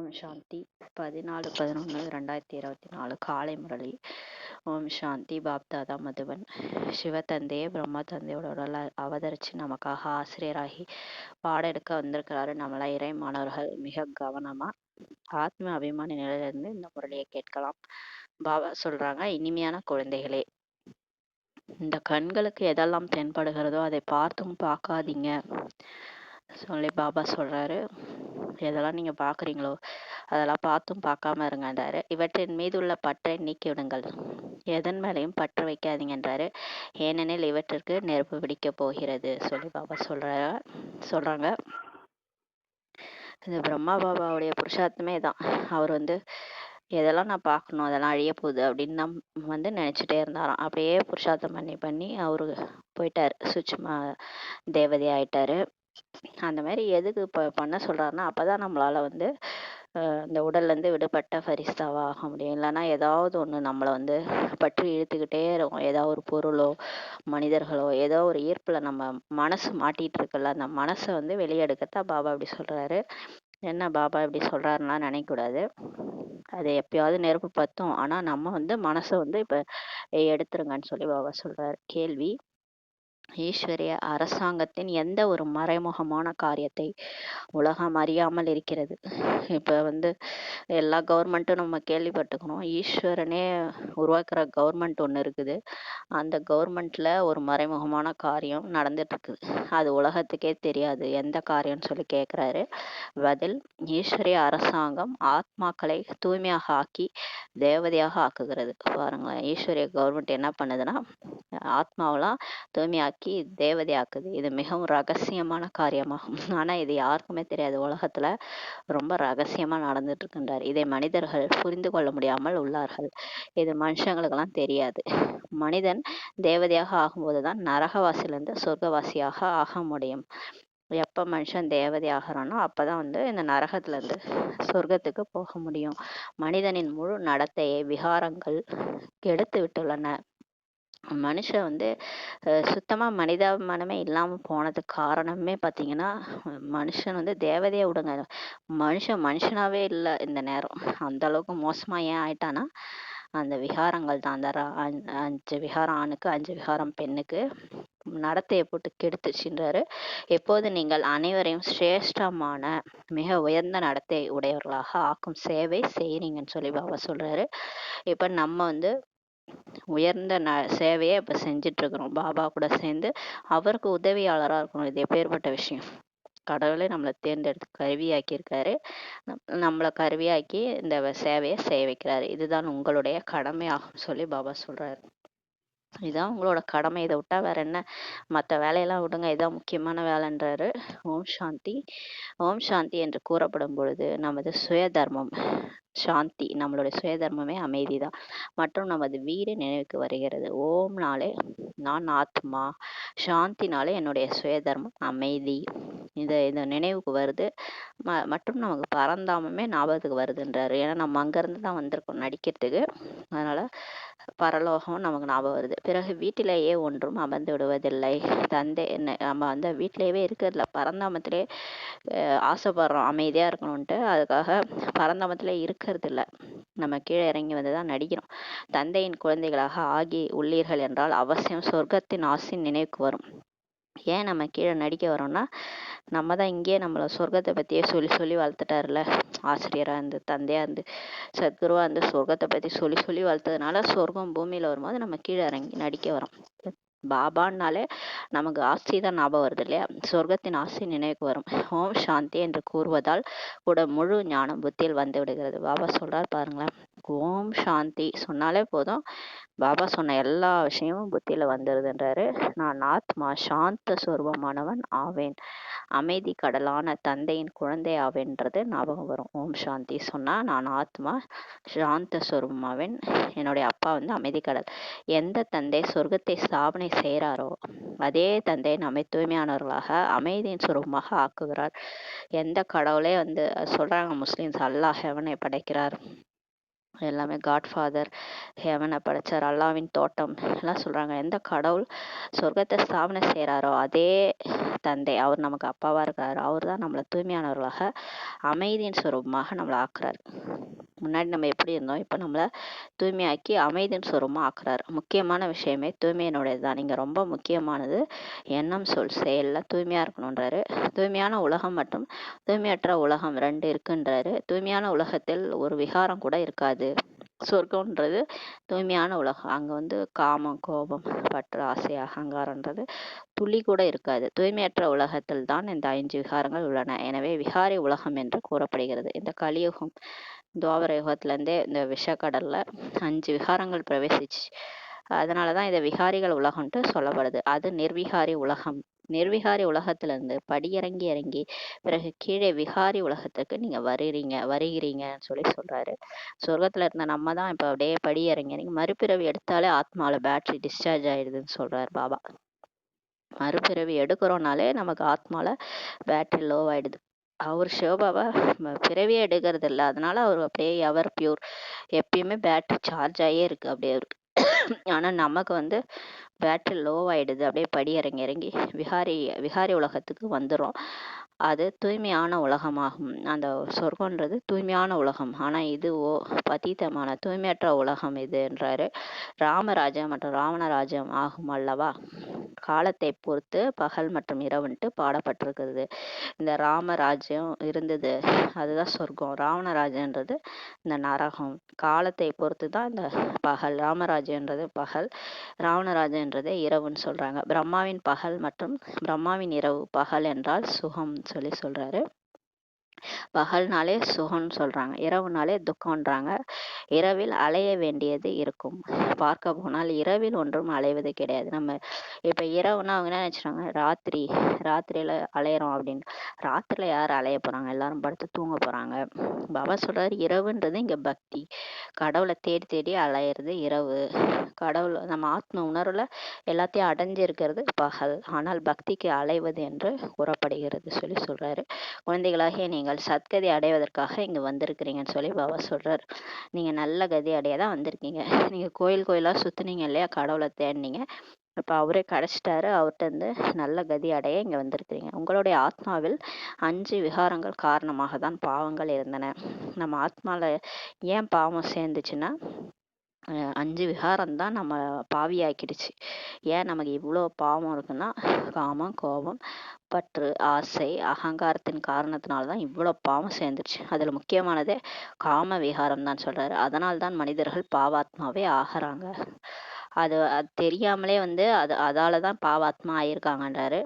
ஓம் சாந்தி 14/11/2024 காலை முரளி. ஓம் சாந்தி. பாப்தாதா மதுவன். சிவத்தந்தையே பிரம்மா தந்தையோட உடல அவதரிச்சு நமக்காக ஆசிரியராகி பாடம் எடுக்க வந்திருக்கிறாரு. நம்மள இறை மாணவர்கள் மிக கவனமா ஆத்ம அபிமானி நிலையிலிருந்து இந்த முரளியை கேட்கலாம். பாபா சொல்றாங்க, இனிமையான குழந்தைகளே, இந்த கண்களுக்கு எதெல்லாம் தென்படுகிறதோ அதை பார்த்தும் பார்க்காதீங்க சொல்லி பாபா சொல்றாரு. எதெல்லாம் நீங்க பாக்குறீங்களோ அதெல்லாம் பார்த்தும் பார்க்காம இருங்கன்றாரு. இவற்றின் மீது உள்ள பற்றை நீக்கி விடுங்கள், எதன் மேலையும் பற்று வைக்காதீங்கன்றாரு. ஏனெனில் இவற்றிற்கு நெருப்பு பிடிக்க போகிறது சொல்லி பாபா சொல்றாங்க. இந்த பிரம்மா பாபாவுடைய புருஷார்த்தமே தான். அவர் எதெல்லாம் நான் பார்க்கணும், அதெல்லாம் அழிய போகுது அப்படின்னு தான் நினைச்சிட்டே இருந்தாராம். அப்படியே புருஷார்த்தம் பண்ணி அவரு போயிட்டாரு, சுட்சுமா தேவதை ஆயிட்டாரு. அந்த மாதிரி எதுக்கு பண்ண சொல்றாருன்னா, அப்பதான் நம்மளால இந்த உடல்ல இருந்து விடுபட்ட ஃபரிஸ்தாவா ஆக முடியும். இல்லைன்னா ஏதாவது ஒண்ணு நம்மளை பற்றி இழுத்துக்கிட்டே இருக்கும். ஏதாவது ஒரு பொருளோ மனிதர்களோ ஏதோ ஒரு ஈர்ப்புல நம்ம மனசு மாட்டிட்டு இருக்குல்ல, அந்த மனசை வெளியெடுக்கத்தான் பாபா இப்படி சொல்றாரு. என்ன பாபா இப்படி சொல்றாருன்னா நினைக்கக்கூடாது. அது எப்பயாவது நெருப்பு பத்தும். ஆனா நம்ம மனசை இப்ப எடுத்துருங்கன்னு சொல்லி பாபா சொல்றாரு. கேள்வி: ஈஸ்வரிய அரசாங்கத்தின் எந்த ஒரு மறைமுகமான காரியத்தை உலகம் அறியாமல் இருக்கிறது? இப்ப எல்லா கவர்மெண்ட்டும் நம்ம கேள்விப்பட்டுக்கணும். ஈஸ்வரனே உருவாக்குற கவர்மெண்ட் ஒண்ணு இருக்குது. அந்த கவர்மெண்ட்ல ஒரு மறைமுகமான காரியம் நடந்துட்டு இருக்குது. அது உலகத்துக்கே தெரியாது. எந்த காரியம்னு சொல்லி கேட்கிறாரு. பதில்: ஈஸ்வரிய அரசாங்கம் ஆத்மாக்களை தூய்மையாக ஆக்கி தேவதையாக ஆக்குகிறது. பாருங்களேன், ஈஸ்வரிய கவர்மெண்ட் என்ன பண்ணுதுன்னா ஆத்மாவெல்லாம் தூய்மையாக்கி தேவதையாக்குது. இது மிகவும் ரகசியமான காரியமாகும். ஆனா இது யாருக்குமே தெரியாது. உலகத்துல ரொம்ப ரகசியமா நடந்துட்டு இருக்குன்றார். இதை மனிதர்கள் புரிந்து கொள்ள முடியாமல் உள்ளார்கள். இது மனுஷங்களுக்கெல்லாம் தெரியாது. மனிதன் தேவதையாக ஆகும்போதுதான் நரகவாசியிலிருந்து சொர்க்கவாசியாக ஆக முடியும். எப்ப மனுஷன் தேவதை ஆகிறானோ அப்பதான் இந்த நரகத்துல இருந்து சொர்க்கத்துக்கு போக முடியும். மனிதனின் முழு நடத்தையை விகாரங்கள் கெடுத்து விட்டுள்ளன. மனுஷன் சுத்தமா மனிதாபிமானமே இல்லாம போனதுக்கு காரணமே பாத்தீங்கன்னா, மனுஷன் தேவதையை விடுங்க, மனுஷனாவே இல்லை இந்த நேரம். அந்த அளவுக்கு மோசமா ஏன் ஆயிட்டானா, அந்த விகாரங்கள் தான். அந்த 5 விகாரம் ஆணுக்கு 5 விகாரம் பெண்ணுக்கு நடத்தையை போட்டு கெடுத்துச்சுன்றாரு. எப்போது நீங்கள் அனைவரையும் சிரேஷ்டமான மிக உயர்ந்த நடத்தை உடையவர்களாக ஆக்கும் சேவை செய்யறீங்கன்னு சொல்லி பாபா சொல்றாரு. இப்ப நம்ம உயர்ந்த சேவையை இப்ப செஞ்சிட்டு இருக்கிறோம். பாபா கூட சேர்ந்து அவருக்கு உதவியாளரா இருக்கணும். இது எப்பேற்பட்ட விஷயம். கடவுளே நம்மளை தேர்ந்தெடுத்து கருவியாக்கி இருக்காரு. நம்மளை கருவியாக்கி இந்த சேவையை செய்ய வைக்கிறாரு. இதுதான் உங்களுடைய கடமையாகும் சொல்லி பாபா சொல்றாரு. இதான் உங்களோட கடமை. இதை விட்டா வேற என்ன? மற்ற வேலையெல்லாம் விடுங்க, இதான் முக்கியமான வேலைன்றாரு. ஓம் சாந்தி. ஓம் சாந்தி என்று கூறப்படும் பொழுது நமது சுய தர்மம் சாந்தி, நம்மளுடைய சுய தர்மமே அமைதி தான். மற்றும் நமது வீடு நினைவுக்கு வருகிறது. ஓம்னாலே நான் ஆத்மா, சாந்தினாலே என்னுடைய சுய தர்மம் அமைதி. இந்த நினைவுக்கு வருது. மற்றும் நமக்கு பரந்தாமமே ஞாபகத்துக்கு வருதுன்றாரு. ஏன்னா நம்ம அங்கிருந்து தான் வந்திருக்கோம் நடிக்கிறதுக்கு. அதனால பரலோகம் நமக்கு ஞாபகம் வருது. பிறகு வீட்டிலேயே ஒன்றும் அமர்ந்து விடுவதில்லை. தந்தை நம்ம வீட்டிலேயே இருக்கிறதுல பரந்தாமத்திலே ஆசைப்படுறோம் அமைதியா இருக்கணும்ட்டு. அதுக்காக பரந்தாமத்திலே இருக்கிறது இல்லை. நம்ம கீழே இறங்கி வந்துதான் நடிக்கிறோம். தந்தையின் குழந்தைகளாக ஆகி உள்ளீர்கள் என்றால் அவசியம் சொர்க்கத்தின் ஆசை நினைவுக்கு வரும். ஏன் நம்ம கீழே நடிக்க வரோம்னா, நம்ம தான் இங்கேயே நம்மளை சொர்க்கத்தை பத்தியே சொல்லி வளர்த்துட்டாருல. ஆசிரியரா இருந்து, தந்தையா இருந்து, சத்குருவா இருந்து சொர்க்கத்தை பத்தி சொல்லி வளர்த்ததுனால சொர்க்கம் பூமியில வரும்போது நம்ம கீழே இறங்கி நடிக்க வரோம். பாபான்னாலே நமக்கு ஆஸ்தி தான் ஞாபகம் வருது இல்லையா? சொர்க்கத்தின் ஆசை நினைவுக்கு வரும். ஓம் சாந்தி என்று கூறுவதால் கூட முழு ஞானம் புத்தியில் வந்து விடுகிறது. பாபா சொல்றார் பாருங்களேன், ஓம் சாந்தி சொன்னாலே போதும், பாபா சொன்ன எல்லா விஷயமும் புத்தியில வந்துடுதுன்றாரு. நான் ஆத்மா சாந்த சொரூபமானவன் ஆவேன், அமைதி கடலான தந்தையின் குழந்தை ஆவேன்றது ஞாபகம் வரும். ஓம் சாந்தி சொன்னா நான் ஆத்மா சாந்த சொரூபமாவேன், என்னுடைய அப்பா அமைதி கடல். எந்த தந்தை சொர்க்கத்தை ஸ்தாபனை செய்கிறாரோ அதே தந்தை நம்மை தூய்மையானவர்களாக அமைதியின் சுரூபமாக ஆக்குகிறார். எந்த கடவுளே சொல்றாங்க முஸ்லிம்ஸ், அல்லாஹ் ஹெவனை படைக்கிறார், எல்லாமே காட்ஃபாதர் ஹெவனை படைச்சார், அல்லாவின் தோட்டம் எல்லாம் சொல்றாங்க. எந்த கடவுள் சொர்க்கத்தை ஸ்தாபனை செய்கிறாரோ அதே தந்தை, அவர் நமக்கு அப்பாவா இருக்காரு. அவர் தான் நம்மளை தூய்மையானவர்களாக அமைதியின் சுரூபமாக நம்மளை ஆக்குறாரு. முன்னாடி நம்ம எப்படி இருந்தோம், இப்போ நம்மளை தூய்மையாக்கி அமைதியின் சுரூபமாக ஆக்குறாரு. முக்கியமான விஷயமே தூய்மையினுடையது தான். நீங்கள் ரொம்ப முக்கியமானது எண்ணம் சொல் செயலில் தூய்மையாக இருக்கணுன்றாரு. தூய்மையான உலகம் மற்றும் தூய்மையற்ற உலகம் ரெண்டு இருக்குன்றாரு. தூய்மையான உலகத்தில் ஒரு விகாரம் கூட இருக்காது. சொர்க்கம்ன்றது தூய்மையான உலகம். அங்கே வந்து காமம், கோபம், பற்று, ஆசை, அகங்காரன்றது துளி கூட இருக்காது. தூய்மையற்ற உலகத்தில் தான் இந்த 5 விகாரங்கள் உள்ளன. எனவே விகாரி உலகம் என்று கூறப்படுகிறது. இந்த கலியுகம் துவாபர யுகத்திலேருந்தே இந்த விஷக்கடல்ல 5 விகாரங்கள் பிரவேசிச்சு, அதனாலதான் இதை விகாரிகள் உலகம்ட்டு சொல்லப்படுது. அது நிர்விகாரி உலகம். நிர்விகாரி உலகத்திலிருந்து படியிறங்கி இறங்கி பிறகு கீழே விகாரி உலகத்துக்கு நீங்க வருகிறீங்கன்னு சொல்லி சொல்றாரு. சொர்க்கத்துல இருந்த நம்ம தான் இப்ப அப்படியே படி இறங்கி இறங்கி மறுபிறவி எடுத்தாலே ஆத்மாவில பேட்டரி டிஸ்சார்ஜ் ஆயிடுதுன்னு சொல்றாரு பாபா. மறுபிறவி எடுக்கிறோம்னாலே நமக்கு ஆத்மால பேட்டரி லோ ஆயிடுது. அவர் சிவபாபா பிறவியே எடுக்கிறது இல்லை, அதனால அவர் அப்படியே எவர் பியூர், எப்பயுமே பேட்டரி சார்ஜ் ஆகியே இருக்கு அப்படியே இருக்கு. ஆனா நமக்கு வந்து பேட்டரி லோ ஆயிடுது, அப்படியே படி இறங்கி இறங்கி விகாரி உலகத்துக்கு வந்துடும். அது தூய்மையான உலகமாகும். அந்த சொர்க்கம்ன்றது தூய்மையான உலகம். ஆனா இது பதீதமான தூய்மையற்ற உலகம் இதுன்றாரு. ராமராஜ்யம் மற்றும் ராவணராஜ்யம் ஆகும் அல்லவா. காலத்தை பொறுத்து பகல் மற்றும் இரவுன்ட்டு பாடப்பட்டிருக்கிறது. இந்த ராமராஜ்யம் இருந்தது, அதுதான் சொர்க்கம். ராவணராஜ்யன்றது இந்த நரகம். காலத்தை பொறுத்து தான் இந்த பகல். ராமராஜ்யன்றது பகல், ராவணராஜ்யன்றதே இரவுன்னு சொல்றாங்க. பிரம்மாவின் பகல் மற்றும் பிரம்மாவின் இரவு. பகல் என்றால் சுகம் சொல்லி சொல்றாரு. பகல்னாலே சுகம்னு சொல்றாங்க, இரவுனாலே துக்கம்ன்றாங்க. இரவில் அலைய வேண்டியது இருக்கும். பார்க்க போனால் இரவில் ஒன்றும் அலைவது கிடையாது. நம்ம இப்ப இரவுனா அவங்க என்ன நினைச்சாங்க, ராத்திரியில அலையிறோம் அப்படின்னு. ராத்திரில யார் அலைய போறாங்க, எல்லாரும் படுத்து தூங்க போறாங்க. பாபா சொல்றாரு இரவுன்றது இங்க பக்தி, கடவுளை தேடி தேடி அலையிறது இரவு. கடவுள் நம்ம ஆத்ம உணர்வுல எல்லாத்தையும் அடைஞ்சு இருக்கிறது பகல். ஆனால் பக்திக்கு அலைவது என்று கூறப்படுகிறது சொல்லி சொல்றாரு. குழந்தைகளாகிய நீங்கள் சத்கதி அடைவதற்காக இங்க வந்திருக்கிறீங்கன்னு சொல்லி பாபா சொல்றாரு. நீங்க நல்ல கதி அடைய தான் வந்திருக்கீங்க. நீங்க கோயிலா சுத்துனீங்க இல்லையா, கடவுளை தேடினீங்க, இப்ப அவரே கிடைச்சிட்டாரு. அவர்கிட்ட இருந்து நல்ல கதி அடைய இங்க வந்திருக்கிறீங்க. உங்களுடைய ஆத்மாவில் 5 விகாரங்கள் காரணமாக தான் பாவங்கள் இருந்தன. நம்ம ஆத்மால ஏன் பாவம் சேர்ந்துச்சுன்னா 5 விகாரம் தான் நம்ம பாவியாக்கிடுச்சு. ஏன் நமக்கு இவ்வளோ பாவம் இருக்குன்னா, காமம், கோபம், பற்று, ஆசை, அகங்காரத்தின் காரணத்தினால்தான் இவ்வளோ பாவம் சேர்ந்துருச்சு. அதுல முக்கியமானதே காம விகாரம் தான் சொல்றாரு. அதனால்தான் மனிதர்கள் பாவாத்மாவே ஆகிறாங்க. அது தெரியாமலே வந்து அதாலதான் பாவாத்மா ஆயிருக்காங்கன்றாரு.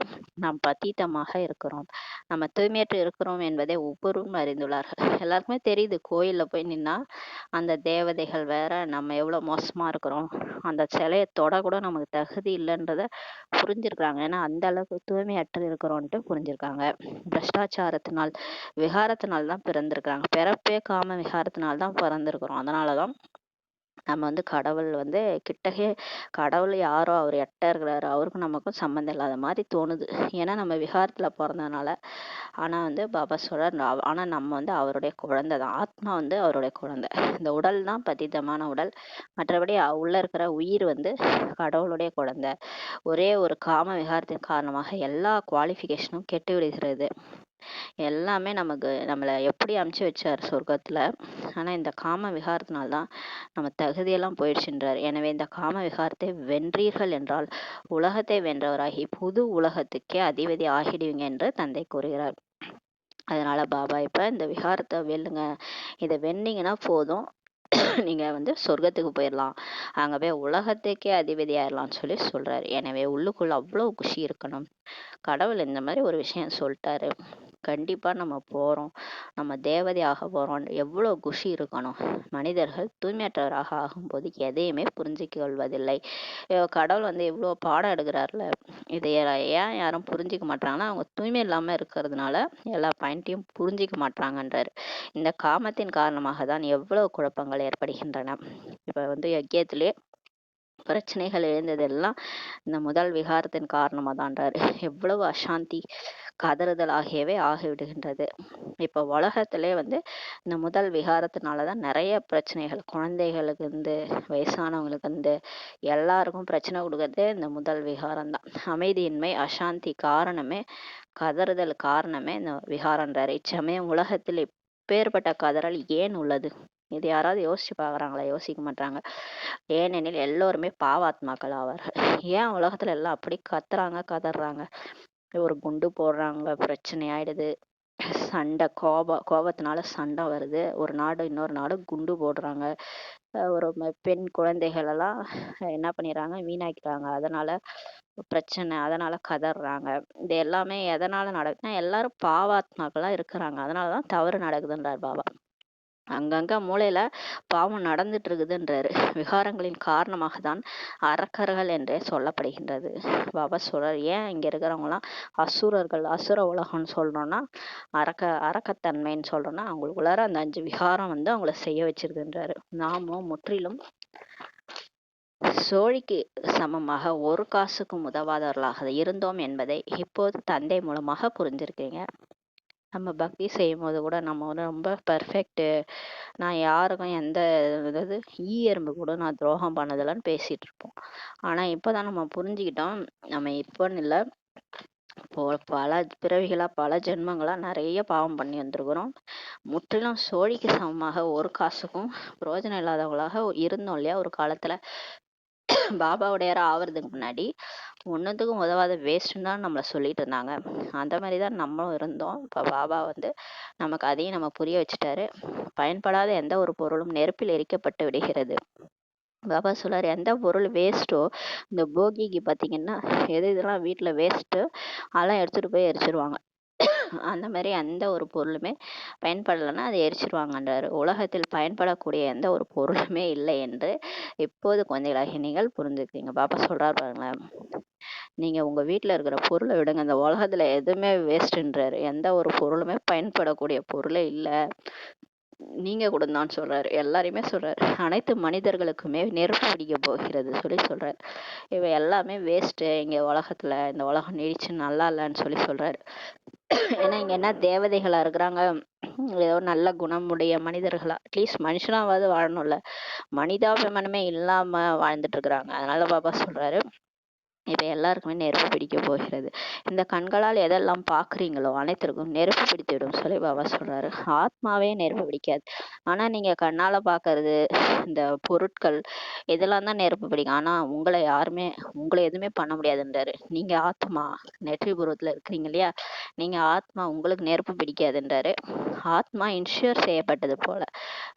நாம் பதீதமாக இருக்கிறோம், நம்ம தூய்மையற்று இருக்கிறோம் என்பதை ஒவ்வொருவரும் அறிந்துள்ளார்கள். எல்லாருக்குமே தெரியுது, கோயில்ல போய் நின்னா அந்த தேவதைகள் வேற, நம்ம எவ்வளவு மோசமா இருக்கிறோம், அந்த சிலையை தொட கூட நமக்கு தகுதி இல்லைன்றத புரிஞ்சிருக்காங்க. ஏன்னா அந்த அளவுக்கு தூய்மையற்று இருக்கிறோம்ட்டு புரிஞ்சிருக்காங்க. பிரஷ்டாச்சாரத்தினால் விகாரத்தினால் தான் பிறந்திருக்காங்க. பிறப்பே காம விகாரத்தினால் தான் பிறந்திருக்கிறோம். அதனாலதான் நம்ம வந்து கடவுள் வந்து கிட்டகே, கடவுள் யாரோ அவர் எட்ட இருக்கிறாரு, அவருக்கும் நமக்கும் சம்மந்தம் இல்லாத மாதிரி தோணுது. ஏன்னா நம்ம விகாரத்துல பிறந்ததுனால. ஆனா வந்து பாபா சொல்றார், ஆனா நம்ம வந்து அவருடைய குழந்தை தான். ஆத்மா வந்து அவருடைய குழந்தை. இந்த உடல் தான் பதீதமான உடல், மற்றபடி உள்ள இருக்கிற உயிர் வந்து கடவுளுடைய குழந்தை. ஒரே ஒரு காம விகாரத்தின் காரணமாக எல்லா குவாலிஃபிகேஷனும் கெட்டு விடுகிறது. எல்லாமே நம்மளை எப்படி அமுச்சு வச்சார் சொர்க்கத்துல, ஆனா இந்த காம விகாரத்தினால்தான் நம்ம தகுதியெல்லாம் போயிடுச்சுன்றார். எனவே இந்த காம விகாரத்தை வென்றீர்கள் என்றால் உலகத்தை வென்றவராகி புது உலகத்துக்கே அதிபதி ஆகிடுவீங்க என்று தந்தை கூறுகிறார். அதனால பாபா இப்ப இந்த விகாரத்தை வெல்லுங்க, இதை வென்னீங்கன்னா போதும், நீங்க வந்து சொர்க்கத்துக்கு போயிடலாம், அங்க போய் உலகத்துக்கே அதிபதி ஆயிடலாம்னு சொல்லி சொல்றாரு. எனவே உள்ளுக்குள்ள அவ்வளவு குஷி இருக்கணும். கடவுள் இந்த மாதிரி ஒரு விஷயம் சொல்லிட்டாரு, கண்டிப்பா நம்ம போறோம், நம்ம தேவதையாக போறோம், எவ்வளவு குஷி இருக்கணும். மனிதர்கள் தூய்மையற்றவராக ஆகும்போது எதையுமே புரிஞ்சிக்க கொள்வதில்லை. கடவுள் வந்து எவ்வளவு பாடம் எடுக்கிறாருல, இதை ஏன் யாரும் புரிஞ்சிக்க மாட்டாங்கன்னா அவங்க தூய்மை இல்லாம இருக்கிறதுனால எல்லா பாயிண்ட்டையும் புரிஞ்சிக்க மாட்டாங்கன்றாரு. இந்த காமத்தின் காரணமாக தான் எவ்வளவு குழப்பங்கள் ஏற்படுகின்றன. இப்ப வந்து யஜ்யத்திலே பிரச்சனைகள் எழுந்ததெல்லாம் இந்த முதல் விகாரத்தின் காரணமா தான்றாரு. எவ்வளவு அசாந்தி, கதறுதல் ஆகியவை ஆகிவிடுகின்றது. இப்போ உலகத்திலே வந்து இந்த முதல் விகாரத்தினாலதான் நிறைய பிரச்சனைகள், குழந்தைகளுக்கு இருந்து வயசானவங்களுக்கு இருந்து எல்லாருக்கும் பிரச்சனை கொடுக்கறதே இந்த முதல் விகாரம் தான். அமைதியின்மை, அசாந்தி காரணமே, கதறுதல் காரணமே இந்த விகாரன்றாரு. இச்சமயம் உலகத்தில் இப்பேற்பட்ட கதறல் ஏன் உள்ளது? இது யாராவது யோசிச்சு பாக்குறாங்களா? யோசிக்க மாட்டாங்க. ஏனெனில் எல்லோருமே பாவாத்மாக்கள் ஆவார்கள். ஏன் உலகத்துல எல்லாம் அப்படி கத்துறாங்க, கதறாங்க? ஒரு குண்டு போடுறாங்க, பிரச்சனை ஆயிடுது, சண்டை, கோபத்தினால சண்டை வருது, ஒரு நாடு இன்னொரு நாடு குண்டு போடுறாங்க, ஒரு பெண் குழந்தைகள் எல்லாம் என்ன பண்ணிடுறாங்க, வீணாக்கிறாங்க, அதனால பிரச்சனை, அதனால கதறாங்க. இது எல்லாமே எதனால நடக்குதுன்னா எல்லாரும் பாவாத்மாக்களா இருக்கிறாங்க, அதனாலதான் தவறு நடக்குதுன்றார் பாபா. அங்கங்க மூலையில பாவம் நடந்துட்டு இருக்குதுன்றாரு. விகாரங்களின் காரணமாக தான் அரக்கர்கள் என்றே சொல்லப்படுகின்றது. பாபா சொல்றார், ஏன் இங்க இருக்கிறவங்க எல்லாம் அசுரர்கள், அசுர உலகம்னு சொல்றோம்னா, அரக்கத்தன்மைன்னு சொல்றோம்னா அவங்களுக்குள்ளார அந்த 5 விகாரம் வந்து அவங்கள செய்ய வச்சிருக்குன்றாரு. நாமும் முற்றிலும் சோழிக்கு சமமாக ஒரு காசுக்கும் உதவாதவர்களாக இருந்தோம் என்பதை இப்போது தந்தை மூலமாக புரிஞ்சிருக்கீங்க. நம்ம பக்தி செய்யும் போது கூட நம்ம வந்து ரொம்ப பர்ஃபெக்ட், நான் யாருக்கும் எந்த, அதாவது எறும்பு கூட நான் துரோகம் பண்ணதில்லன்னு பேசிட்டு இருப்போம். ஆனா இப்பதான் நம்ம புரிஞ்சுக்கிட்டோம், நம்ம இப்போன்னு இல்லை, பல பிறவிகளா, பல ஜென்மங்களா நிறைய பாவம் பண்ணி வந்திருக்கிறோம். முற்றிலும் சோழிக்கு சமமாக ஒரு காசுக்கும் பிரயோஜனம் இல்லாதவங்களாக இருந்தோம் இல்லையா ஒரு காலத்துல. பாபாவுடையார ஆவறதுக்கு முன்னாடி ஒன்னுத்துக்கும் உதவாத வேஸ்ட்ன்னு தான் நம்மளை சொல்லிட்டு இருந்தாங்க. அந்த மாதிரிதான் நம்மளும் இருந்தோம். இப்ப பாபா வந்து நமக்கு அதையும் நம்ம புரிய வச்சுட்டாரு. பயன்படாத எந்த ஒரு பொருளும் நெருப்பில் எரிக்கப்பட்டு விடுகிறது. பாபா சொல்றாரு, எந்த பொருள் வேஸ்ட்டோ, இந்த போகிக்கு பாத்தீங்கன்னா எது இதெல்லாம் வீட்டுல வேஸ்ட்டு அதெல்லாம் எடுத்துட்டு போய் எரிச்சிருவாங்க. அந்த மாதிரி எந்த ஒரு பொருளுமே பயன்படலைன்னா அதை எரிச்சிருவாங்கன்றாரு. உலகத்தில் பயன்படக்கூடிய எந்த ஒரு பொருளுமே இல்லை என்று இப்போது குழந்தைகளாகி நீங்கள் புரிஞ்சுக்கிறீங்க. பாப்பா சொல்றாரு பாருங்களேன், நீங்க உங்க வீட்டுல இருக்கிற பொருளை விடுங்க, இந்த உலகத்துல எதுவுமே வேஸ்ட்ன்றாரு. எந்த ஒரு பொருளுமே பயன்படக்கூடிய பொருளே இல்லை, நீங்க கூட தான் சொல்றாரு. எல்லாரையுமே சொல்றாரு, அனைத்து மனிதர்களுக்குமே நெருப்பு பிடிக்க போகிறது சொல்றாரு. இவ எல்லாமே வேஸ்ட் இங்க உலகத்துல, இந்த உலகம் நீடிச்சு நல்லா இல்லைன்னு சொல்றாரு. ஏன்னா இங்க என்ன தேவதைகளா இருக்கிறாங்க, ஏதோ நல்ல குணமுடைய மனிதர்களா, அட்லீஸ்ட் மனுஷனாவது வாழணும்ல, மனிதாபிமானமே இல்லாம வாழ்ந்துட்டு இருக்கிறாங்க. அதனால பாபா சொல்றாரு, இப்ப எல்லாருக்குமே நெருப்பு பிடிக்க போகிறது. இந்த கண்களால் எதெல்லாம் பாக்குறீங்களோ அனைத்திற்கும் நெருப்பு பிடித்துவிடும் சொல்லி பாபா சொல்றாரு. ஆத்மாவே நெருப்பு பிடிக்காது. ஆனா நீங்க கண்ணால பாக்குறது, இந்த பொருட்கள், இதெல்லாம் தான் நெருப்பு பிடிக்கும். ஆனா உங்களை எதுவுமே பண்ண முடியாதுன்றாரு. நீங்க ஆத்மா, நெற்றி பூர்வத்துல இருக்கிறீங்க இல்லையா, நீங்க ஆத்மா, உங்களுக்கு நெருப்பு பிடிக்காதுன்றாரு. ஆத்மா இன்ஷூர் செய்யப்பட்டது போல.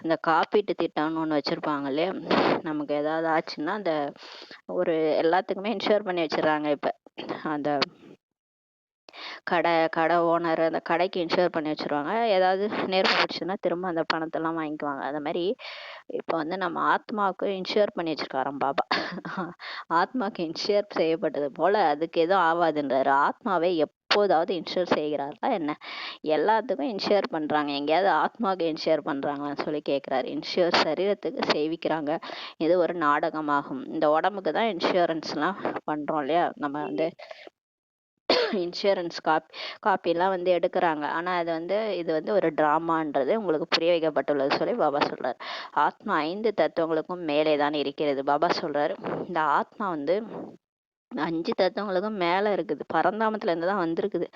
இந்த காப்பீட்டு திட்டம்னு ஒண்ணு வச்சிருப்பாங்க இல்லையா, நமக்கு ஏதாவது ஆச்சுன்னா அந்த ஒரு எல்லாத்துக்குமே இன்ஷூர் பண்ணி வச்சிடறாங்க. இப்ப அந்த கடை ஓனர் அந்த கடைக்கு இன்ஷூர் பண்ணி வச்சிருவாங்க. ஏதாவது நெருப்பு பிடிச்சுன்னா திரும்ப அந்த பணத்தை எல்லாம் வாங்கிக்குவாங்க. அந்த மாதிரி இப்ப வந்து நம்ம ஆத்மாவுக்கு இன்ஷூர் பண்ணி வச்சிருக்காராம் பாபா. ஆத்மாக்கு இன்ஷூர் செய்யப்பட்டது போல அதுக்கு எதுவும் ஆகாதுன்றாரு. ஆத்மாவை எப்போதாவது இன்ஷூர் செய்கிறாரா என்ன? எல்லாத்துக்கும் இன்ஷூர் பண்றாங்க, எங்கேயாவது ஆத்மாவுக்கு இன்ஷூர் பண்றாங்களான்னு சொல்லி கேட்கிறாரு. இன்ஷூர் சரீரத்துக்கு சேவிக்கிறாங்க. இது ஒரு நாடகமாகும். இந்த உடம்புக்கு தான் இன்சூரன்ஸ் எல்லாம் பண்றோம் இல்லையா, நம்ம வந்து இன்சூரன்ஸ் காப்பி எல்லாம் வந்து எடுக்கிறாங்க. ஆனா இது வந்து ஒரு டிராமான்றது உங்களுக்கு புரிய வைக்கப்பட்டுள்ளது சொல்லி பாபா சொல்றாரு. ஆத்மா 5 தத்துவங்களுக்கும் மேலே தான் இருக்கிறது. பாபா சொல்றாரு, இந்த ஆத்மா வந்து 5 தத்துவங்களுக்கும் மேல இருக்குது, பரந்தாமத்துல இருந்து தான் வந்திருக்குது.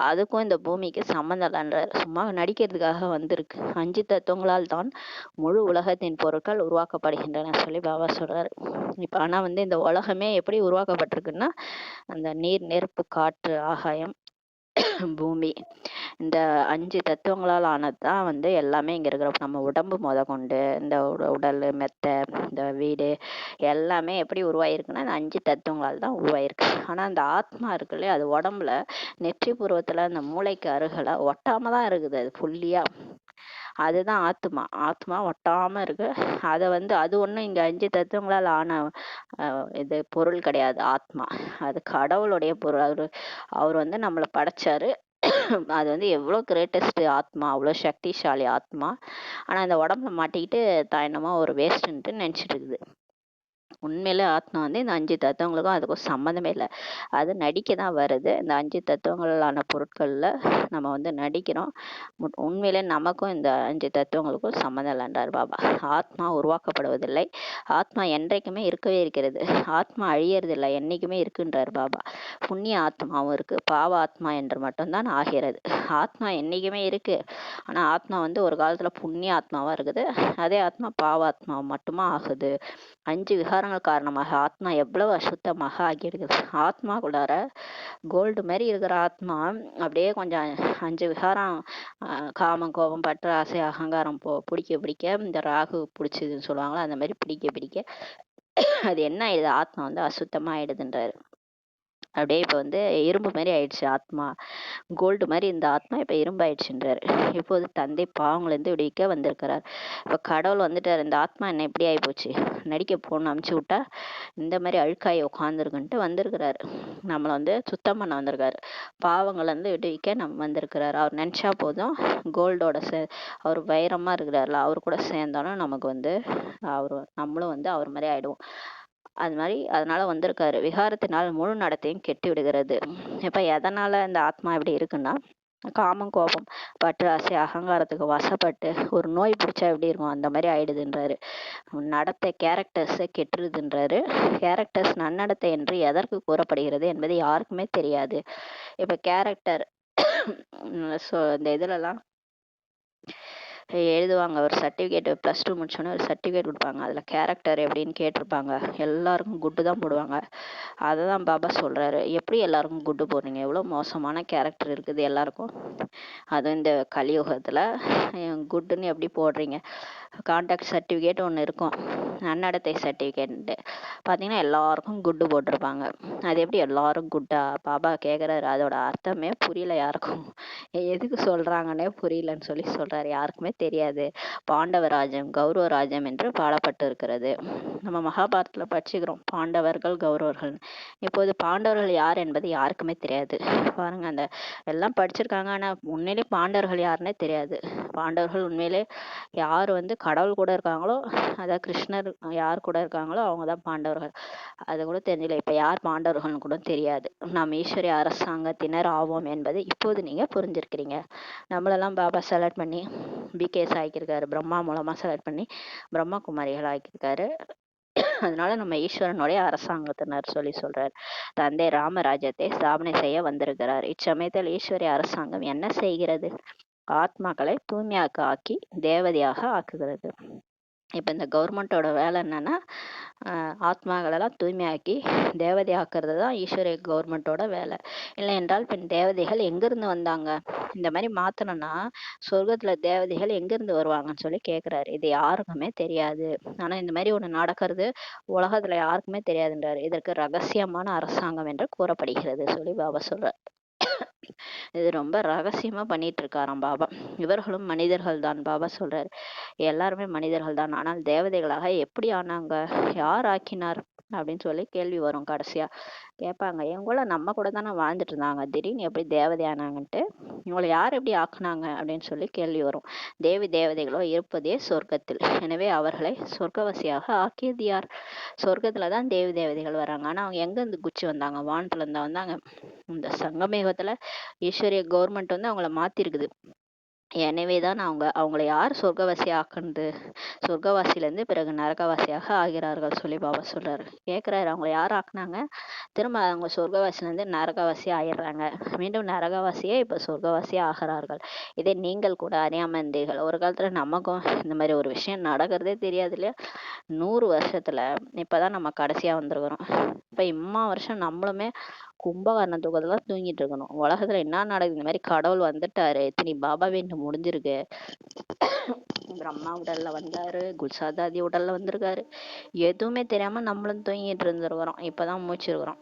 அதுக்கும் இந்த பூமிக்கு சம்மந்தம் இல்லைன்றாரு. சும்மா நடிக்கிறதுக்காக வந்திருக்கு. 5 தத்துவங்களால் தான் முழு உலகத்தின் பொருட்கள் உருவாக்கப்படுகின்றன சொல்லி பாபா சொல்றாரு. இப்ப ஆனா வந்து இந்த உலகமே எப்படி உருவாக்கப்பட்டிருக்குன்னா, அந்த நீர், நெருப்பு, காற்று, ஆகாயம், பூமி, இந்த 5 தத்துவங்களால் ஆனதுதான் வந்து எல்லாமே இங்க இருக்கிற நம்ம உடம்பு கொண்டு, இந்த உடல், மெத்தை, இந்த வீடு எல்லாமே எப்படி உருவாயிருக்குன்னா இந்த 5 தத்துவங்களால் தான் உருவாயிருக்கு. ஆனா அந்த ஆத்மா இருக்கு இல்லையா, அது உடம்புல நெற்றி பூர்வத்துல அந்த மூளைக்கு அருகில ஒட்டாம தான் இருக்குது, அது புள்ளியா. அதுதான் ஆத்மா. ஆத்மா ஒட்டாம இருக்கு. அதை வந்து அது ஒண்ணும் இங்க 5 தத்துவங்களால் ஆன இது பொருள் கிடையாது. ஆத்மா அது கடவுளுடைய பொருள். அவர் வந்து நம்மளை படைச்சாரு. அது வந்து எவ்வளவு கிரேட்டஸ்ட் ஆத்மா, அவ்வளவு சக்திசாலி ஆத்மா. ஆனா அந்த உடம்புல மாட்டிக்கிட்டு தான் என்னமோ ஒரு வேஸ்ட்ன்ட்டு நினைச்சிட்டு இருக்குது. உண்மையிலே ஆத்மா வந்து இந்த 5 தத்துவங்களுக்கும் அதுக்கும் சம்மந்தமே இல்ல. அது நடிக்க தான் வருது. இந்த 5 தத்துவங்களான பொருட்கள்ல நம்ம வந்து நடிக்கிறோம். உண்மையிலே நமக்கும் இந்த 5 தத்துவங்களுக்கும் சம்மந்தம் இல்லைன்றார் பாபா. ஆத்மா உருவாக்கப்படுவதில்லை. ஆத்மா என்றைக்குமே இருக்கவே இருக்கிறது. ஆத்மா அழியறதில்லை, என்னைக்குமே இருக்குன்றார் பாபா. புண்ணிய ஆத்மாவும் இருக்கு, பாவ ஆத்மா என்று மட்டும்தான் ஆகிறது. ஆத்மா என்னைக்குமே இருக்கு. ஆனா ஆத்மா வந்து ஒரு காலத்துல புண்ணிய ஆத்மாவா இருக்குது, அதே ஆத்மா பாவ ஆத்மா மட்டுமா ஆகுது. 5 விகாரங்கள் காரணமாக ஆத்மா எவ்வளவு அசுத்தமாக ஆகிடுது. ஆத்மாக்குள்ளார கோல்டு மாதிரி இருக்கிற ஆத்மா அப்படியே கொஞ்சம் 5 விகாரம், காமம், கோபம், பற்று, ஆசை, அகங்காரம் பிடிக்க பிடிக்க இந்த ராகு பிடிச்சதுன்னு சொல்லுவாங்களா, அந்த மாதிரி பிடிக்க பிடிக்க அது என்ன ஆயிடுது, ஆத்மா வந்து அசுத்தமா ஆயிடுதுன்றாரு. அப்படியே இப்ப வந்து இரும்பு மாதிரி ஆயிடுச்சு ஆத்மா. கோல்டு மாதிரி இந்த ஆத்மா இப்ப இரும்பு ஆயிடுச்சுன்றாரு. இப்போது தந்தை பாவங்களிலிருந்து விடுவிக்க வந்திருக்கிறார். இப்ப கடவுள் வந்துட்டார், இந்த ஆத்மா என்ன எப்படி ஆகி போச்சு, நடிக்க போன்னு அமுச்சு விட்டா இந்த மாதிரி அழுக்காய் உட்காந்துருக்குன்ட்டு வந்திருக்கிறாரு. நம்மளை வந்து சுத்தம் பண்ண வந்திருக்காரு. பாவங்கள் வந்து விடுவிக்க நம்ம வந்திருக்கிறாரு. அவர் நினைச்சா போதும், கோல்டோட அவர் வைரமா இருக்கிறாருல, அவர் கூட சேர்ந்தாலும் நமக்கு வந்து நம்மளும் வந்து அவர் மாதிரி ஆயிடுவோம். அது மாதிரி அதனால வந்திருக்காரு. விகாரத்தினால் முழு நடத்தையும் கெட்டு விடுகிறது. இப்ப எதனால இந்த ஆத்மா இப்படி இருக்குன்னா, காமம், கோபம், பற்று, ஆசை, அகங்காரத்துக்கு வசப்பட்டு ஒரு நோய் பிடிச்சா எப்படி இருக்கும் அந்த மாதிரி ஆயிடுதுன்றாரு. நடத்தை கேரக்டர்ஸை கெட்டுருதுன்றாரு. கேரக்டர்ஸ் நன்னடத்தை என்று எதற்கு கூறப்படுகிறது என்பது யாருக்குமே தெரியாது. இப்ப கேரக்டர் இந்த இதுலலாம் எழுதுவாங்க, ஒரு சர்டிஃபிகேட் +2 முடிச்சோன்னே ஒரு சர்டிஃபிகேட் கொடுப்பாங்க, அதில் கேரக்டர் எப்படின்னு கேட்டிருப்பாங்க. எல்லாருக்கும் குட்டு தான் போடுவாங்க. அதை தான் பாபா சொல்கிறாரு, எப்படி எல்லாருக்கும் குட்டு போடுறீங்க, எவ்வளோ மோசமான கேரக்டர் இருக்குது எல்லாருக்கும், அதுவும் இந்த கலியுகத்தில் குட்டுன்னு எப்படி போடுறீங்க. கான்டாக்ட் சர்டிஃபிகேட் ஒன்று இருக்கும், நன்னடத்தை சர்டிஃபிகேட்டு பார்த்தீங்கன்னா எல்லாருக்கும் குட்டு போட்டிருப்பாங்க. அது எப்படி எல்லாரும் குட்டா, பாபா கேட்குறாரு. அதோட அர்த்தமே புரியல யாருக்கும், எதுக்கு சொல்கிறாங்கன்னே புரியலன்னு சொல்லி சொல்கிறாரு. யாருக்குமே தெரியாது. பாண்டவராஜ்யம் கௌரவராஜ்யம் என்று பாடப்பட்டு இருக்கிறது. நம்ம மகாபாரதத்தில் படிச்சுக்கிறோம், பாண்டவர்கள் கௌரவர்கள். இப்போது பாண்டவர்கள் யார் என்பது யாருக்குமே தெரியாது. பாருங்க, அந்த எல்லாம் படிச்சிருக்காங்க, ஆனால் உண்மையிலே பாண்டவர்கள் யாருன்னே தெரியாது. பாண்டவர்கள் உண்மையிலே யார் வந்து கடவுள் கூட இருக்காங்களோ, அதாவது கிருஷ்ணர் யார் கூட இருக்காங்களோ அவங்க தான் பாண்டவர்கள். அது கூட தெரியல. இப்போ யார் பாண்டவர்கள்னு கூட தெரியாது. நாம் ஈஸ்வரிய அரசாங்கத்தினர் ஆவோம் என்பது இப்போது நீங்க புரிஞ்சிருக்கிறீங்க. நம்மளெல்லாம் பாபா செலக்ட் பண்ணி பிகேஸ் ஆக்கியிருக்காரு, பிரம்மா மூலமா செலக்ட் பண்ணி பிரம்மா குமாரிகள் ஆக்கியிருக்காரு. அதனால நம்ம ஈஸ்வரனுடைய அரசாங்கத்தினர் சொல்லி சொல்றார். தந்தை ராமராஜ்யத்தை ஸ்தாபனை செய்ய வந்திருக்கிறார். இச்சமயத்தில் ஈஸ்வரிய அரசாங்கம் என்ன செய்கிறது, ஆத்மாக்களை தூய்மையாக்க ஆக்கி தேவதையாக ஆக்குகிறது. இப்போ இந்த கவர்மெண்ட்டோட வேலை என்னன்னா, ஆத்மாக்களெல்லாம் தூய்மையாக்கி தேவதை ஆக்குறது தான் ஈஸ்வரிய கவர்மெண்ட்டோட வேலை. இல்லை என்றால் பின் தேவதைகள் எங்கிருந்து வந்தாங்க, இந்த மாதிரி மாற்றணும்னா சொர்க்கத்துல தேவதைகள் எங்கிருந்து வருவாங்கன்னு சொல்லி கேட்குறாரு. இது யாருக்குமே தெரியாது. ஆனால் இந்த மாதிரி ஒன்று நடக்கிறது உலகத்துல யாருக்குமே தெரியாதுன்றாரு. இதற்கு ரகசியமான அரசாங்கம் என்று கூறப்படுகிறது சொல்லி பாபா சொல்றார். இது ரொம்ப ரகசியமா பண்ணிட்டு இருக்காராம் பாபா. இவர்களும் மனிதர்கள் தான் பாபா சொல்றாரு. எல்லாருமே மனிதர்கள் தான், ஆனால் தேவதைகளாக எப்படி ஆனாங்க, யார் ஆக்கினார் அப்படின்னு சொல்லி கேள்வி வரும். கடைசியா கேட்பாங்க, இவங்கள நம்ம கூட தானே வாழ்ந்துட்டு இருந்தாங்க, திடீர்னு எப்படி தேவதை ஆனாங்கன்ட்டு, இவங்களை யார் எப்படி ஆக்குனாங்க அப்படின்னு சொல்லி கேள்வி வரும். தேவி தேவதைகளோ இருப்பதே சொர்க்கத்தில், எனவே அவர்களை சொர்க்கவாசியாக ஆக்கியது யார். சொர்க்கத்துல தான் தேவி தேவதைகள் வராங்க, ஆனா அவங்க எங்க இருந்து குச்சி வந்தாங்க, வானத்துல இருந்தா வந்தாங்க. இந்த சங்கமேகத்துல ஈஸ்வரிய கவர்மெண்ட் வந்து அவங்கள மாத்திருக்குது. எனவேதான் அவங்களை யார் சொர்க்கவாசி ஆக்குனது, சொர்க்கவாசியிலேருந்து பிறகு நரகவாசியாக ஆகிறார்கள் சொல்லி பாபா சொல்றாரு. கேட்குறாரு, அவங்களை யார் ஆக்குனாங்க, திரும்ப அவங்க சொர்க்கவாசிலேருந்து நரகவாசி ஆயிடுறாங்க, மீண்டும் நரகவாசியே இப்போ சொர்க்கவாசியே ஆகிறார்கள். இதை நீங்கள் கூட அறியாம இருந்தீர்கள். ஒரு காலத்துல நமக்கும் இந்த மாதிரி ஒரு விஷயம் நடக்கிறதே தெரியாது இல்லையா. 100 வருஷத்துல இப்பதான் நம்ம கடைசியா வந்திருக்கிறோம். இப்ப இம்மா வருஷம் நம்மளுமே கும்பகர்ண தூக்கத்துல தூங்கிட்டு இருக்கணும். உலகத்துல என்ன நடக்குது, இந்த மாதிரி கடவுள் வந்துட்டாரு, இத்தனி பாபாவே இன்னும் முடிஞ்சிருக்கு, பிரம்மா உடல்ல வந்தாரு, குல்சாதாதி உடல்ல வந்திருக்காரு, எதுவுமே தெரியாம நம்மளும் தூங்கிட்டு இருந்திருக்கிறோம். இப்பதான் மூச்சிருக்கிறோம்.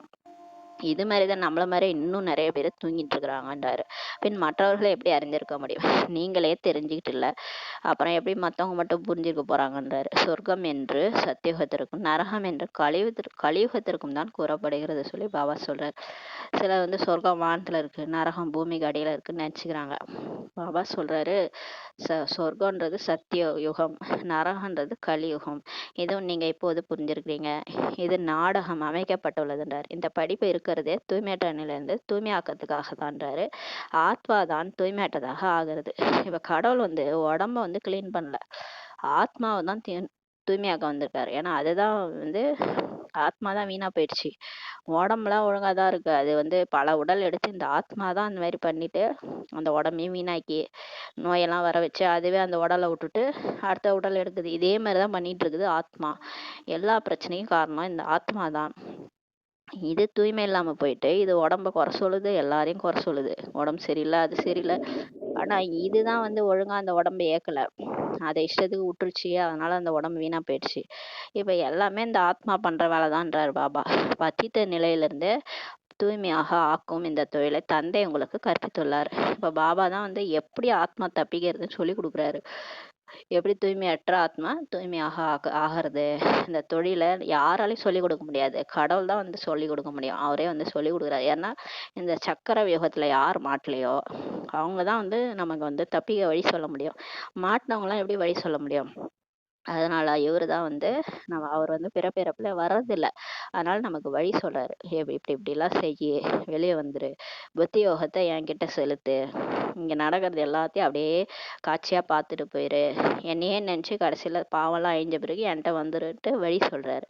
இது மாதிரிதான் நம்மள மாதிரி இன்னும் நிறைய பேர் தூங்கிட்டு இருக்கிறாங்கன்றாரு. பின் மற்றவர்களை எப்படி அறிந்திருக்க முடியும்? நீங்களே தெரிஞ்சுக்கிட்டு இல்ல, அப்புறம் எப்படி மத்தவங்க மட்டும் புரிஞ்சுக்க போறாங்கன்றாரு. சொர்க்கம் என்று சத்தியுகத்திற்கும் நரகம் என்று கலியுகத்திற்கும் தான் கூறப்படுகிறது சொல்லி பாபா சொல்றாரு. சில வந்து சொர்க்கம் வானத்துல இருக்கு, நரகம் பூமிக்கு அடியில இருக்குன்னு நினைச்சுக்கிறாங்க. பாபா சொல்றாரு, சொர்க்கம்ன்றது சத்திய யுகம், நரகன்றது கலியுகம். இதுவும் நீங்க இப்போது புரிஞ்சிருக்கிறீங்க. இது நாடகம் அமைக்கப்பட்டுள்ளதுன்றார். இந்த படிப்பு இருக்கிறதே தூய்மையற்ற நிலையிலிருந்து தூய்மையாக்கிறதுக்காக தான்றாரு. ஆத்மா தான் தூய்மையற்றதாக ஆகிறது. இப்ப கடவுள் வந்து உடம்ப வந்து கிளீன் பண்ணல, ஆத்மாவை தான் தூய்மையாக்க வந்திருக்காரு. ஏன்னா அதுதான் வந்து ஆத்மா தான் வீணா போயிடுச்சு. உடம்புலாம் ஒழுங்கா தான் இருக்கு. அது வந்து பல உடல் எடுத்து இந்த ஆத்மா தான் அந்த மாதிரி பண்ணிட்டு அந்த உடம்பையும் வீணாக்கி நோயெல்லாம் வர வச்சு அதுவே அந்த உடலை விட்டுட்டு அடுத்த உடல் எடுக்குது. இதே மாதிரிதான் பண்ணிட்டு இருக்குது ஆத்மா. எல்லா பிரச்சனையும் காரணம் இந்த ஆத்மா தான். இது தூய்மை இல்லாம போயிட்டு இது உடம்ப குறை சொல்லுது, எல்லாரையும் குறை சொல்லுது. உடம்பு சரியில்லை, அது சரியில்லை. ஆனா இதுதான் வந்து ஒழுங்கா அந்த உடம்ப ஏக்கல, அதை இஷ்டத்துக்கு விட்டுருச்சு. அதனால அந்த உடம்பு வீணா போயிடுச்சு. இப்ப எல்லாமே இந்த ஆத்மா பண்ற வேலைதான்றாரு பாபா. பத்தித்த நிலையிலிருந்து தூய்மையாக ஆக்கும் இந்த தொழிலை தந்தை உங்களுக்கு கற்பித்துள்ளார். இப்ப பாபா தான் வந்து எப்படி ஆத்மா தப்பிக்கிறதுன்னு சொல்லி கொடுக்குறாரு. எப்படி தூய்மையற்ற ஆத்மா தூய்மையாக ஆகிறது. இந்த தொழிலை யாராலையும் சொல்லிக் கொடுக்க முடியாது, கடவுள் தான் வந்து சொல்லிக் கொடுக்க முடியும். அவரே வந்து சொல்லிக் கொடுக்குறாரு. ஏன்னா இந்த சக்கர வியூகத்துல யார் மாட்டலையோ அவங்கதான் வந்து நமக்கு வந்து தப்பிக்க வழி சொல்ல முடியும். மாட்டினவங்களாம் எப்படி வழி சொல்ல முடியும்? அதனால இவரு தான் வந்து அவர் வந்து பிறப்பிறப்புல வர்றதில்லை. அதனால நமக்கு வழி சொல்றாரு. இப்படி இப்படி எல்லாம் செய்யி, வெளியே வந்துரு, புத்தி யோகத்தை என்கிட்ட செலுத்து, இங்க நடக்கிறது எல்லாத்தையும் அப்படியே காட்சியா பார்த்துட்டு போயிரு, என்னையே நினைச்சு கடைசியில பாவம்லாம் அழிஞ்ச பிறகு என்கிட்ட வந்துருட்டு வழி சொல்றாரு.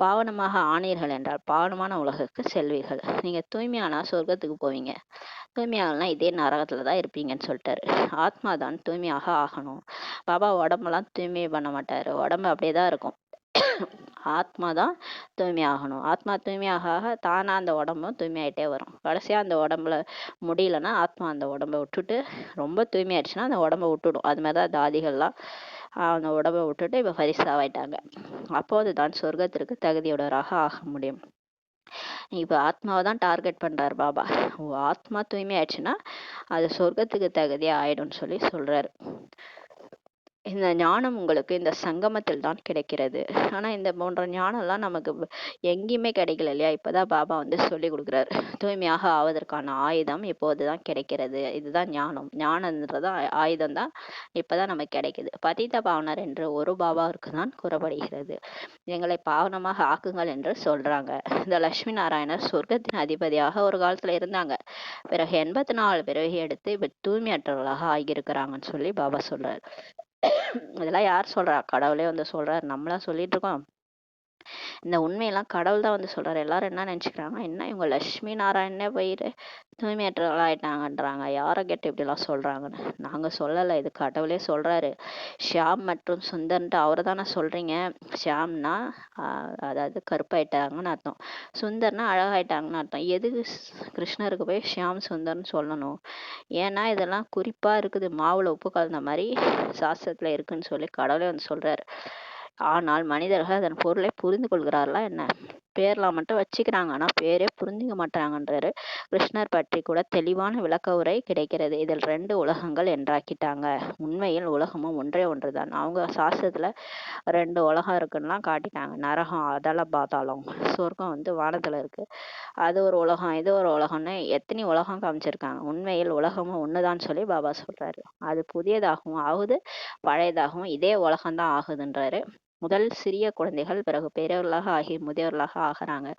பாவனமாக ஆனீர்கள் என்றால் பாவனமான உலகுக்கு செல்வீர்கள். நீங்க தூய்மையானா சொர்க்கத்துக்கு போவீங்க, தூய்மையாகலாம் இதே நரகத்துல தான் இருப்பீங்கன்னு சொல்லிட்டாரு. ஆத்மா தான் தூய்மையாக ஆகணும். பாபா உடம்பெல்லாம் தூய்மை பண்ண மாட்டாரு, உடம்பு அப்படியே தான் இருக்கும். ஆத்மா தான் தூய்மை ஆகணும். ஆத்மா தூய்மையாக ஆக தானா அந்த உடம்பும் தூய்மையாயிட்டே வரும். கடைசியா அந்த உடம்புல முடியலன்னா ஆத்மா அந்த உடம்ப விட்டுட்டு, ரொம்ப தூய்மையாயிடுச்சுன்னா அந்த உடம்ப விட்டுடும். அது மாதிரிதான் தாதிகள்லாம் அந்த உடம்ப விட்டுட்டு இப்ப பரிசாவாயிட்டாங்க. அப்போதுதான் சொர்க்கத்திற்கு தகுதியுடையவராக ஆக முடியும். இப்ப ஆத்மாவை தான் டார்கெட் பண்றாரு பாபா. ஆத்மா தூய்மை ஆயிடுச்சுன்னா அது சொர்க்கத்துக்கு தகுதியா ஆயிடும்னு சொல்லி சொல்றாரு. இந்த ஞானம் உங்களுக்கு இந்த சங்கமத்தில் தான் கிடைக்கிறது. ஆனா இந்த போன்ற ஞானம் எல்லாம் நமக்கு எங்கேயுமே கிடைக்கல இல்லையா? இப்பதான் பாபா வந்து சொல்லி கொடுக்குறாரு. தூய்மையாக ஆவதற்கான ஆயுதம் இப்போதுதான் கிடைக்கிறது. இதுதான் ஞானம். ஞானம்ன்றது ஆயுதம் தான் இப்பதான் நமக்கு கிடைக்குது. பதித பாவனர் என்று ஒரு பாபாவிற்கு தான் கூறப்படுகிறது. எங்களை பாவனமாக ஆக்குங்கள் என்று சொல்றாங்க. இந்த லட்சுமி நாராயணர் சொர்க்கத்தின் அதிபதியாக ஒரு காலத்துல இருந்தாங்க. பிறகு 84 பிறவி எடுத்து இப்ப தூய்மையற்றவர்களாக ஆகியிருக்கிறாங்கன்னு சொல்லி பாபா சொல்றாரு. இதெல்லாம் யார் சொல்றா? கடவுளே வந்து சொல்றாரு. நம்மளா சொல்லிட்டு இருக்கோம்? இந்த உண்மையெல்லாம் கடவுள் தான் வந்து சொல்றாரு. எல்லாரும் என்ன நினைச்சுக்கிறாங்க, என்ன இவங்க லட்சுமி நாராயணனே போயிட்டு தூய்மையற்றவர்களா ஆயிட்டாங்கன்றாங்க, யாரை கேட்டு இப்படி எல்லாம் சொல்றாங்கன்னு. நாங்க சொல்லல, இது கடவுளே சொல்றாரு. ஷியாம் மற்றும் சுந்தர்ன்ட்டு அவரை தானே சொல்றீங்க. ஷியாம்னா அதாவது கருப்பாயிட்டாங்கன்னு அர்த்தம், சுந்தர்னா அழகாயிட்டாங்கன்னு அர்த்தம். எதுக்கு கிருஷ்ணருக்கு போய் ஷியாம் சுந்தர்னு சொல்லணும்? ஏன்னா இதெல்லாம் குறிப்பா இருக்குது, மாவுல உப்பு கலந்த மாதிரி சாஸ்திரத்துல இருக்குன்னு சொல்லி கடவுளே வந்து சொல்றாரு. ஆனால் மனிதர்கள் அதன் பொருளை புரிந்து கொள்கிறார்களா என்ன? பேர்லாம் மட்டும் வச்சுக்கிறாங்க, ஆனா பேரே புரிஞ்சுக்க மாட்டாங்கன்றாரு. கிருஷ்ணர் பற்றி கூட தெளிவான விளக்க உரை கிடைக்கிறது. இதில் 2 உலகங்கள் என்றாக்கிட்டாங்க. உண்மையில் உலகமும் ஒன்றே ஒன்றுதான். அவங்க சாஸ்திரத்துல 2 உலகம் இருக்குன்னுலாம் காட்டிட்டாங்க. நரகம் அதல பாதாளம், சொர்க்கம் வந்து வானத்துல இருக்கு. அது ஒரு உலகம், இது ஒரு உலகம்னு எத்தனை உலகம் காமிச்சிருக்காங்க. உண்மையில் உலகமும் ஒண்ணுதான் சொல்லி பாபா சொல்றாரு. அது புதியதாகவும் ஆகுது, பழையதாகவும் இதே உலகம்தான் ஆகுதுன்றாரு. முதல் சிறிய குழந்தைகள், பிறகு பெரியவர்களாக ஆகி முதியவர்களாக ஆகுறாங்க.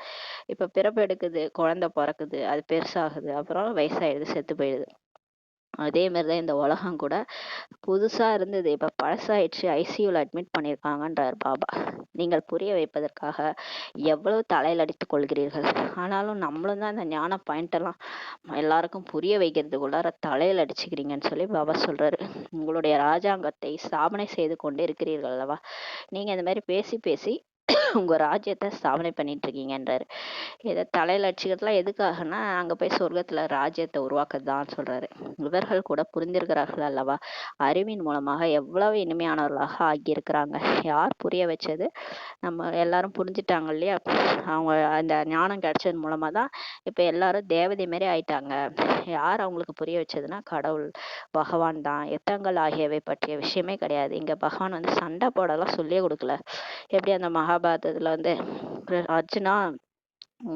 இப்ப பிறப்பு எடுக்குது, குழந்தை பிறக்குது, அது பெருசாகுது, அப்புறம் வயசாயிடுது, செத்து போயிடுது. அதே மாதிரிதான் இந்த உலகம் கூட புதுசா இருந்தது, இப்ப பழசாயிடுச்சு, ஐசியூல அட்மிட் பண்ணிருக்காங்கன்றார் பாபா. நீங்கள் புரிய வைப்பதற்காக எவ்வளவு தலையில் அடித்துக் கொள்கிறீர்கள். ஆனாலும் நம்மளும் தான் இந்த ஞான பாயிண்ட் எல்லாம் எல்லாருக்கும் புரிய வைக்கிறதுக்குள்ளார தலையில் அடிச்சுக்கிறீங்கன்னு சொல்லி பாபா சொல்றாரு. உங்களுடைய ராஜாங்கத்தை ஸ்தாபனை செய்து கொண்டு இருக்கிறீர்கள் அல்லவா? நீங்க இந்த மாதிரி பேசி பேசி உங்க ராஜ்யத்தை ஸ்தாபனை பண்ணிட்டு இருக்கீங்கன்றாரு. இதை தலையில அடிச்சுக்கிறதுலாம் எதுக்காகனா அங்க போய் சொர்க்கத்துல ராஜ்யத்தை உருவாக்குறதுதான் சொல்றாரு. இவர்கள் கூட புரிந்திருக்கிறார்கள் அல்லவா, அறிவின் மூலமாக எவ்வளவு இனிமையானவர்களாக ஆகியிருக்கிறாங்க. யார் புரிய வச்சது, நம்ம எல்லாரும் புரிஞ்சுட்டாங்க இல்லையா. அவங்க அந்த ஞானம் கிடைச்சது மூலமா தான் இப்ப எல்லாரும் தேவதை மாதிரி ஆயிட்டாங்க. யார் அவங்களுக்கு புரிய வச்சதுன்னா கடவுள் பகவான் தான். யுத்தங்கள் ஆகியவை பற்றிய விஷயமே கிடையாது. இங்க பகவான் வந்து சண்டை போடலாம் சொல்லியே கொடுக்கல. எப்படி அந்த மகாபாரதத்துல வந்து அர்ஜுனா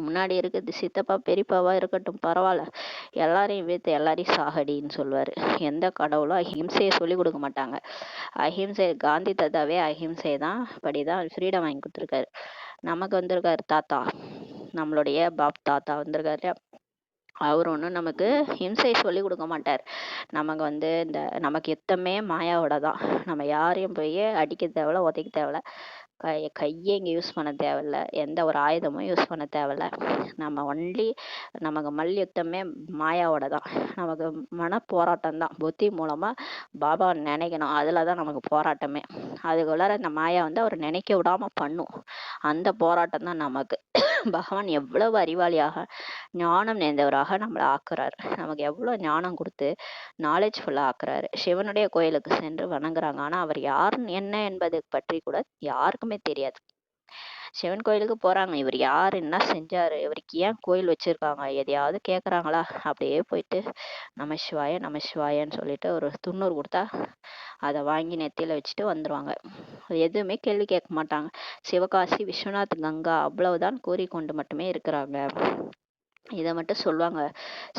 முன்னாடி இருக்குது சித்தப்பா பெரியப்பாவா இருக்கட்டும் பரவாயில்ல, எல்லாரையும் வீழ்த்து எல்லாரையும் சாகடின்னு சொல்லுவாரு. எந்த கடவுளும் அஹிம்சையை சொல்லி கொடுக்க மாட்டாங்க. அஹிம்சை காந்தி தாத்தாவே அஹிம்சை தான் படிதான் ஃப்ரீடம் வாங்கி கொடுத்துருக்காரு. நமக்கு வந்திருக்காரு தாத்தா, நம்மளுடைய பாப் தாத்தா வந்திருக்காரு. அவர் ஒன்றும் நமக்கு ஹிம்சை சொல்லி கொடுக்க மாட்டார். நமக்கு வந்து இந்த நமக்கு யுத்தமே மாயாவோட தான். நம்ம யாரையும் போய் அடிக்க தேவையில்ல, உதைக்க தேவையில்ல, கையை இங்கே யூஸ் பண்ண தேவையில்ல, எந்த ஒரு ஆயுதமும் யூஸ் பண்ண தேவையில்ல. நம்ம ஒன்லி நமக்கு மல்யுத்தமே மாயாவோட தான். நமக்கு மன போராட்டம் தான். புத்தி மூலமா பாபா நினைக்கணும், அதுல தான் நமக்கு போராட்டமே. அதுக்குள்ளார இந்த மாயா வந்து அவர் நினைக்க விடாம பண்ணும். அந்த போராட்டம் தான் நமக்கு. பகவான் எவ்வளவு அறிவாளியாக ஞானம் நிறைந்தவராக நம்மளை ஆக்குறாரு. நமக்கு எவ்வளவு ஞானம் கொடுத்து நாலேஜ்ஃபுல்லா ஆக்குறாரு. சிவனுடைய கோயிலுக்கு சென்று வணங்குறாங்க, ஆனா அவர் யார் என்ன என்பது பற்றி கூட யாருக்குமே தெரியாது. சிவன் கோயிலுக்கு போறாங்க, இவர் யாரு, என்ன செஞ்சாரு, இவருக்கு ஏன் கோயில் வச்சிருக்காங்க, எதையாவது கேக்குறாங்களா, அப்படியே போயிட்டு நமசிவாய நமசிவாயன்னு சொல்லிட்டு ஒரு துண்ணூறு கொடுத்தா அதை வாங்கி நெத்தியில வச்சுட்டு வந்துருவாங்க. எதுவுமே கேள்வி கேட்க மாட்டாங்க. சிவகாசி விஸ்வநாத் கங்கா அவ்வளவுதான் கூறிக்கொண்டு மட்டுமே இருக்கிறாங்க. இதை மட்டும் சொல்லுவாங்க,